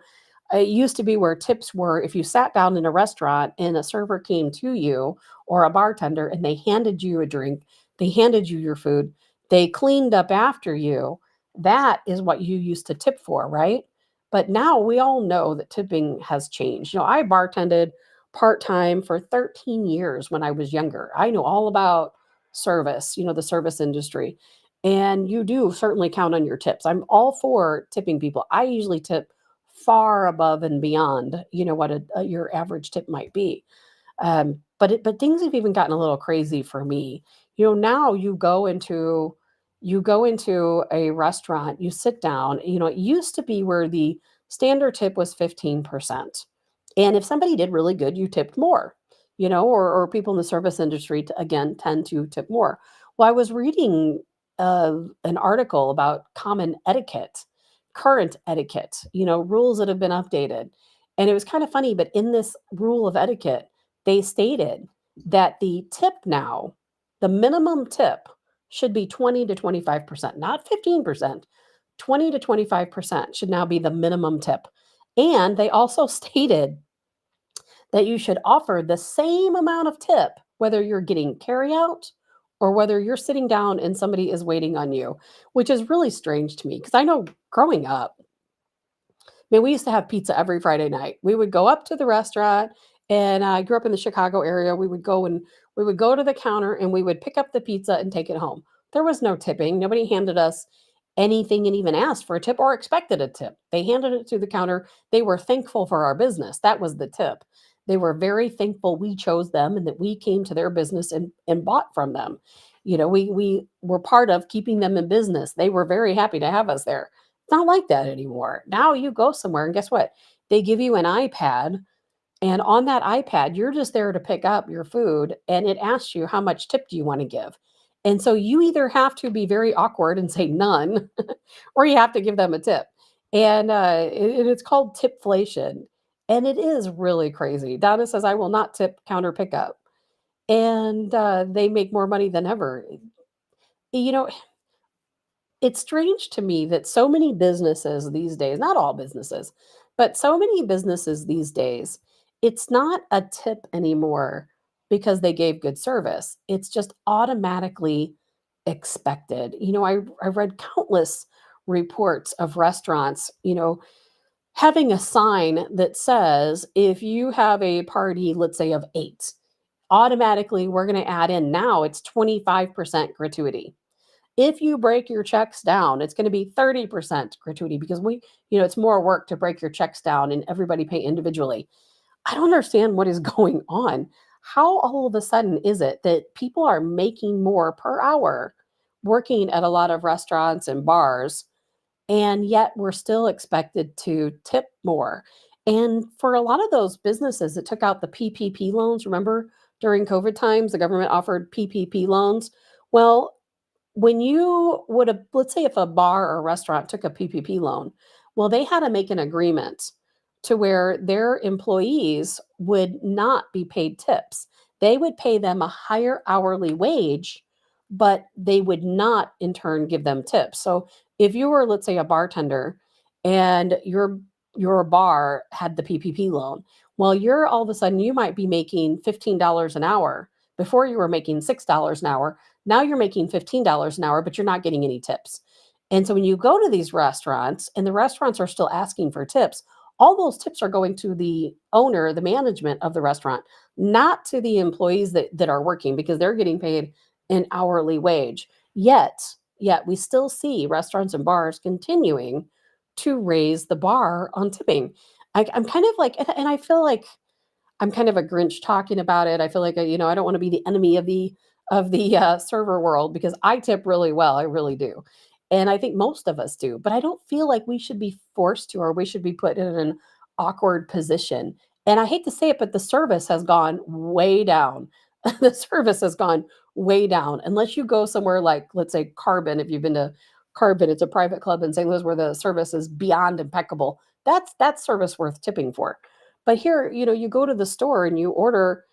It used to be where tips were if you sat down in a restaurant and a server came to you or a bartender and they handed you a drink, they handed you your food, they cleaned up after you. That is what you used to tip for, right? But now we all know that tipping has changed. I bartended part-time for 13 years when I was younger. I know all about service, the service industry. And you do certainly count on your tips. I'm all for tipping people. I usually tip far above and beyond, what your average tip might be. But things have even gotten a little crazy for me. Now you go into a restaurant, you sit down, it used to be where the standard tip was 15%. And if somebody did really good, you tipped more, or people in the service industry, again, tend to tip more. Well, I was reading an article about common etiquette, current etiquette, rules that have been updated. And it was kind of funny, but in this rule of etiquette, they stated that the minimum tip should be 20 to 25%, not 15%. 20 to 25% should now be the minimum tip. And they also stated that you should offer the same amount of tip, whether you're getting carry out or whether you're sitting down and somebody is waiting on you, which is really strange to me because I know growing up, mean, we used to have pizza every Friday night. We would go up to the restaurant, and I grew up in the Chicago area. We would go to the counter and we would pick up the pizza and take it home. There was no tipping. Nobody handed us anything and even asked for a tip or expected a tip. They handed it to the counter. They were thankful for our business. That was the tip. They were very thankful we chose them and that we came to their business and bought from them. We were part of keeping them in business. They were very happy to have us there. It's not like that anymore. Now you go somewhere and guess what? They give you an iPad, and on that iPad, you're just there to pick up your food and it asks you how much tip do you want to give. And so you either have to be very awkward and say none, or you have to give them a tip. And it's called tipflation. And it is really crazy. Donna says, I will not tip counter pickup. And they make more money than ever. You know, it's strange to me that so many businesses these days, not all businesses, but so many businesses these days, it's not a tip anymore because they gave good service. It's just automatically expected. I read countless reports of restaurants, having a sign that says if you have a party, let's say of 8, automatically we're going to add in now it's 25% gratuity. If you break your checks down, it's going to be 30% gratuity because it's more work to break your checks down and everybody pay individually. I don't understand what is going on. How all of a sudden is it that people are making more per hour working at a lot of restaurants and bars, and yet we're still expected to tip more? And for a lot of those businesses that took out the PPP loans, remember during COVID times, the government offered PPP loans. Well, when you would have, let's say if a bar or a restaurant took a PPP loan, well, they had to make an agreement to where their employees would not be paid tips. They would pay them a higher hourly wage, but they would not in turn give them tips. So if you were, let's say, a bartender and your bar had the PPP loan, well, you're all of a sudden you might be making $15 an hour. Before you were making $6 an hour. Now you're making $15 an hour, but you're not getting any tips. And so when you go to these restaurants and the restaurants are still asking for tips, all those tips are going to the owner, the management of the restaurant, not to the employees that are working because they're getting paid an hourly wage. Yet we still see restaurants and bars continuing to raise the bar on tipping. I'm kind of like, and I feel like I'm kind of a Grinch talking about it. I feel like I don't want to be the enemy of the server world because I tip really well. I really do, and I think most of us do. But I don't feel like we should be forced to, or we should be put in an awkward position. And I hate to say it, but the service has gone way down. The service has gone way down. Unless you go somewhere like, let's say, Carbon. If you've been to Carbon, it's a private club in St. Louis where the service is beyond impeccable. That's service worth tipping for. But here, you go to the store and you order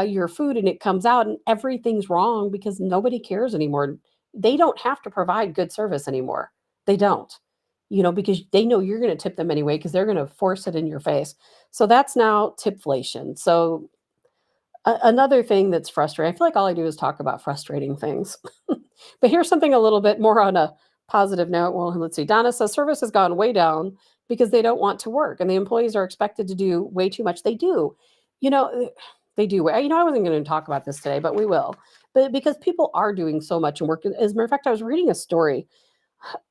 your food and it comes out and everything's wrong because nobody cares anymore. They don't have to provide good service anymore. They don't, because they know you're going to tip them anyway because they're going to force it in your face. So that's now tipflation. So another thing that's frustrating, I feel like all I do is talk about frustrating things. But here's something a little bit more on a positive note. Well, let's see. Donna says service has gone way down because they don't want to work and the employees are expected to do way too much. They do. They do. I wasn't going to talk about this today, but we will. But because people are doing so much and work. As a matter of fact, I was reading a story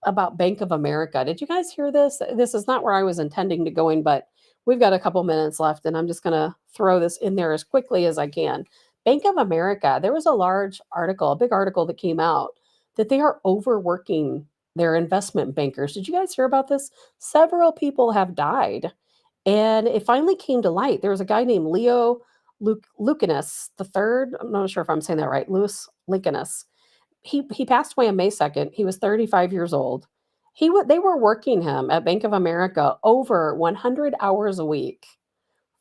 about Bank of America. Did you guys hear this? This is not where I was intending to go in, but we've got a couple minutes left, and I'm just going to throw this in there as quickly as I can Bank of America, there was a large article, a big article that came out that they are overworking their investment bankers. Did you guys hear about this? Several people have died. And it finally came to light. There was a guy named Leo Lucanus the third. I'm not sure if I'm saying that right. Louis Lucanus. He passed away on May 2nd. He was 35 years old. They were working him at Bank of America over 100 hours a week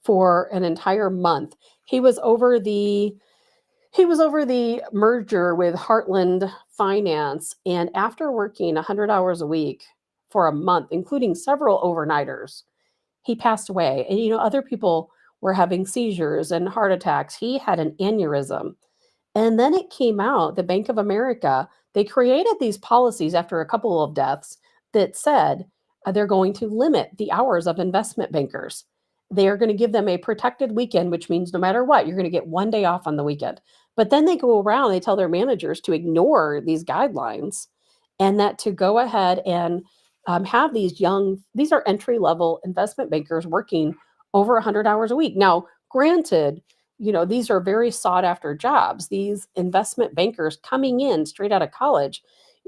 for an entire month. He was over the he was over the merger with Heartland Finance, and after working 100 hours a week for a month, including several overnighters, he passed away. And other people were having seizures and heart attacks. He had an aneurysm. And then it came out, the Bank of America, they created these policies after a couple of deaths that said they're going to limit the hours of investment bankers. They are going to give them a protected weekend, which means no matter what, you're going to get one day off on the weekend. But then they go around, they tell their managers to ignore these guidelines and that to go ahead and have these are entry level investment bankers working over 100 hours a week. Now, granted, these are very sought after jobs. These investment bankers coming in straight out of college,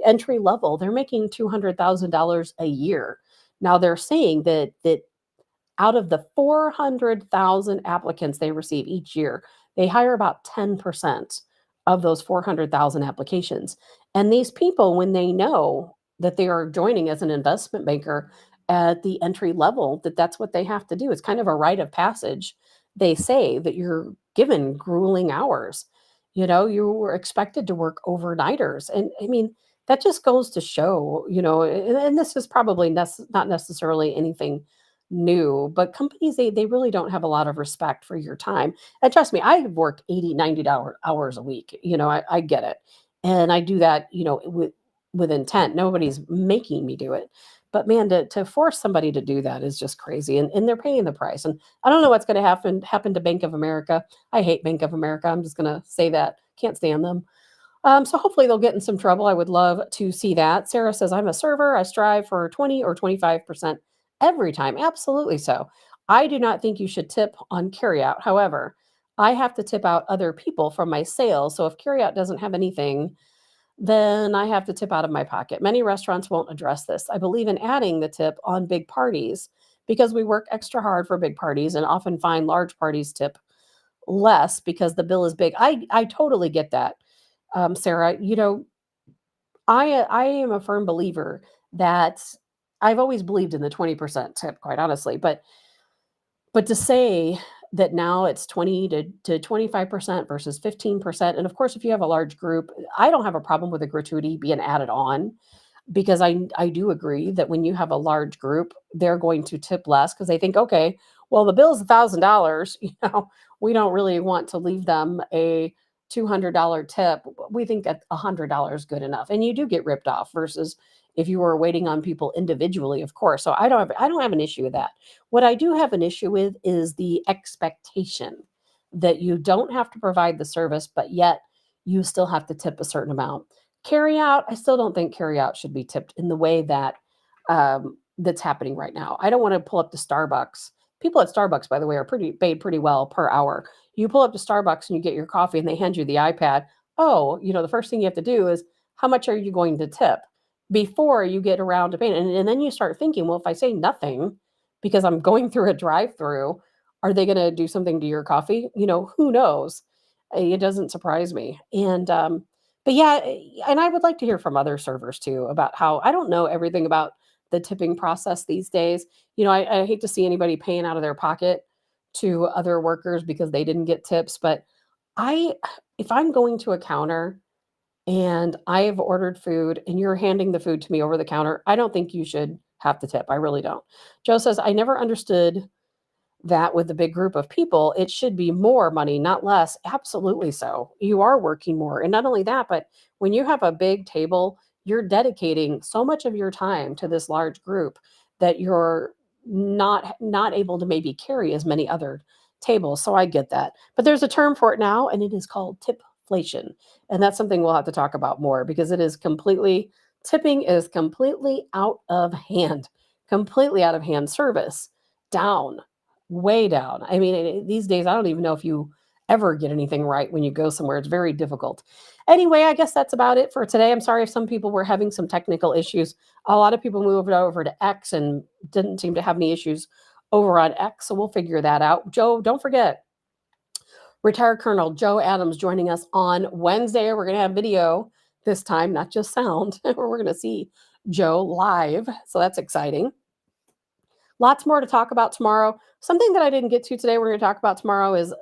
entry level, they're making $200,000 a year. Now they're saying that out of the 400,000 applicants they receive each year, they hire about 10% of those 400,000 applications. And these people, when they know that they are joining as an investment banker at the entry level, that's what they have to do. It's kind of a rite of passage. They say that you're given grueling hours. You were expected to work overnighters. And I mean, that just goes to show, and this is probably not necessarily anything new, but companies, they really don't have a lot of respect for your time. And trust me, I work 80, 90 hours a week. I get it. And I do that, with intent. Nobody's making me do it. But man, to force somebody to do that is just crazy. And they're paying the price. And I don't know what's going to happen to Bank of America. I hate Bank of America. I'm just going to say that. Can't stand them. So hopefully they'll get in some trouble. I would love to see that. Sarah says, I'm a server. I strive for 20 or 25% every time. Absolutely so. I do not think you should tip on carryout. However, I have to tip out other people from my sales. So if carryout doesn't have anything, then I have to tip out of my pocket. Many restaurants won't address this. I believe in adding the tip on big parties because we work extra hard for big parties and often find large parties tip less because the bill is big. I totally get that, Sarah. I am a firm believer that I've always believed in the 20% tip, quite honestly. But to say that now it's 20 to 25% versus 15%, and of course, if you have a large group, I don't have a problem with a gratuity being added on because I do agree that when you have a large group, they're going to tip less because they think, okay, well, the bill is $1,000. We don't really want to leave them a $200 tip. We think that $100 good enough, and you do get ripped off versus if you were waiting on people individually, of course. So I don't have an issue with that. What I do have an issue with is the expectation that you don't have to provide the service, but yet you still have to tip a certain amount. Carry out, I still don't think carry out should be tipped in the way that that's happening right now. I don't want to pull up to Starbucks. People at Starbucks, by the way, are paid pretty well per hour. You pull up to Starbucks and you get your coffee and they hand you the iPad. Oh, the first thing you have to do is how much are you going to tip before you get around to paying? And then you start thinking, well, if I say nothing because I'm going through a drive-through, are they going to do something to your coffee? Who knows? It doesn't surprise me. But yeah, and I would like to hear from other servers too about how I don't know everything about the tipping process these days. I hate to see anybody paying out of their pocket to other workers because they didn't get tips. But I, if I'm going to a counter and I've ordered food and you're handing the food to me over the counter, I don't think you should have to tip. I really don't. Joe says, I never understood that with a big group of people, it should be more money, not less. Absolutely so. You are working more. And not only that, but when you have a big table, you're dedicating so much of your time to this large group that you're not able to maybe carry as many other tables. So I get that. But there's a term for it now, and it is called tipflation. And that's something we'll have to talk about more because tipping is completely out of hand, completely out of hand. Service down, way down. I mean, these days, I don't even know if you ever get anything right when you go somewhere. It's very difficult. Anyway, I guess that's about it for today. I'm sorry if some people were having some technical issues. A lot of people moved over to X and didn't seem to have any issues over on X, so we'll figure that out. Joe, don't forget, retired Colonel Joe Adams joining us on Wednesday. We're going to have video this time, not just sound. We're going to see Joe live, so that's exciting. Lots more to talk about tomorrow. Something that I didn't get to today, we're going to talk about tomorrow is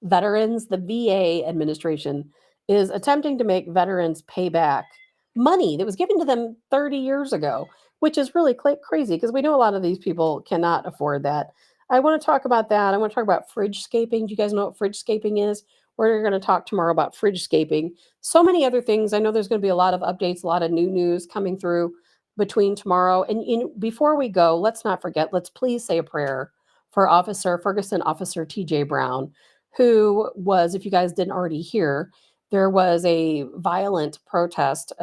veterans. The VA administration is attempting to make veterans pay back money that was given to them 30 years ago, which is really crazy because we know a lot of these people cannot afford that. I want to talk about that. I want to talk about fridge scaping. Do you guys know what fridge scaping is? We're going to talk tomorrow about fridge scaping. So many other things. I know there's going to be a lot of updates, a lot of new news coming through between tomorrow. And before we go, let's not forget, let's please say a prayer for Officer Ferguson, Officer TJ Brown, who was, if you guys didn't already hear, there was a violent protest,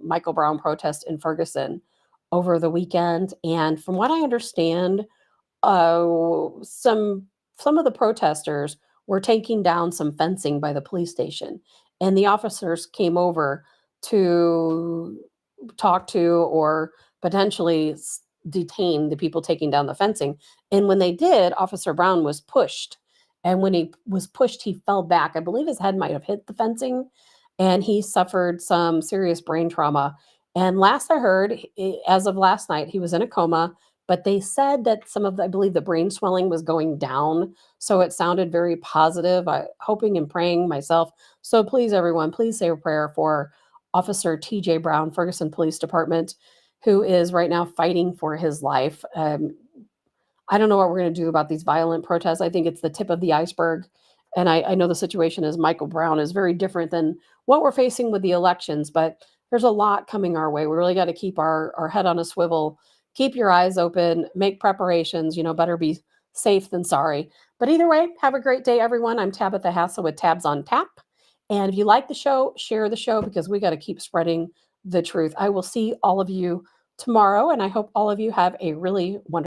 Michael Brown protest in Ferguson over the weekend. And from what I understand, some of the protesters were taking down some fencing by the police station, and the officers came over to talk to or potentially detain the people taking down the fencing. And when they did, Officer Brown was pushed. And when he was pushed, he fell back. I believe his head might have hit the fencing, and he suffered some serious brain trauma. And last I heard, as of last night, he was in a coma, but they said that some of the, I believe the brain swelling was going down. So it sounded very positive. I hoping and praying myself. So please, everyone, please say a prayer for Officer TJ Brown, Ferguson Police Department, who is right now fighting for his life. I don't know what we're going to do about these violent protests. I think it's the tip of the iceberg. And I know the situation is Michael Brown is very different than what we're facing with the elections, but there's a lot coming our way. We really got to keep our head on a swivel, keep your eyes open, make preparations, better be safe than sorry. But either way, have a great day, everyone. I'm Tabitha Hassell with Tabs on Tap. And if you like the show, share the show because we got to keep spreading the truth. I will see all of you tomorrow, and I hope all of you have a really wonderful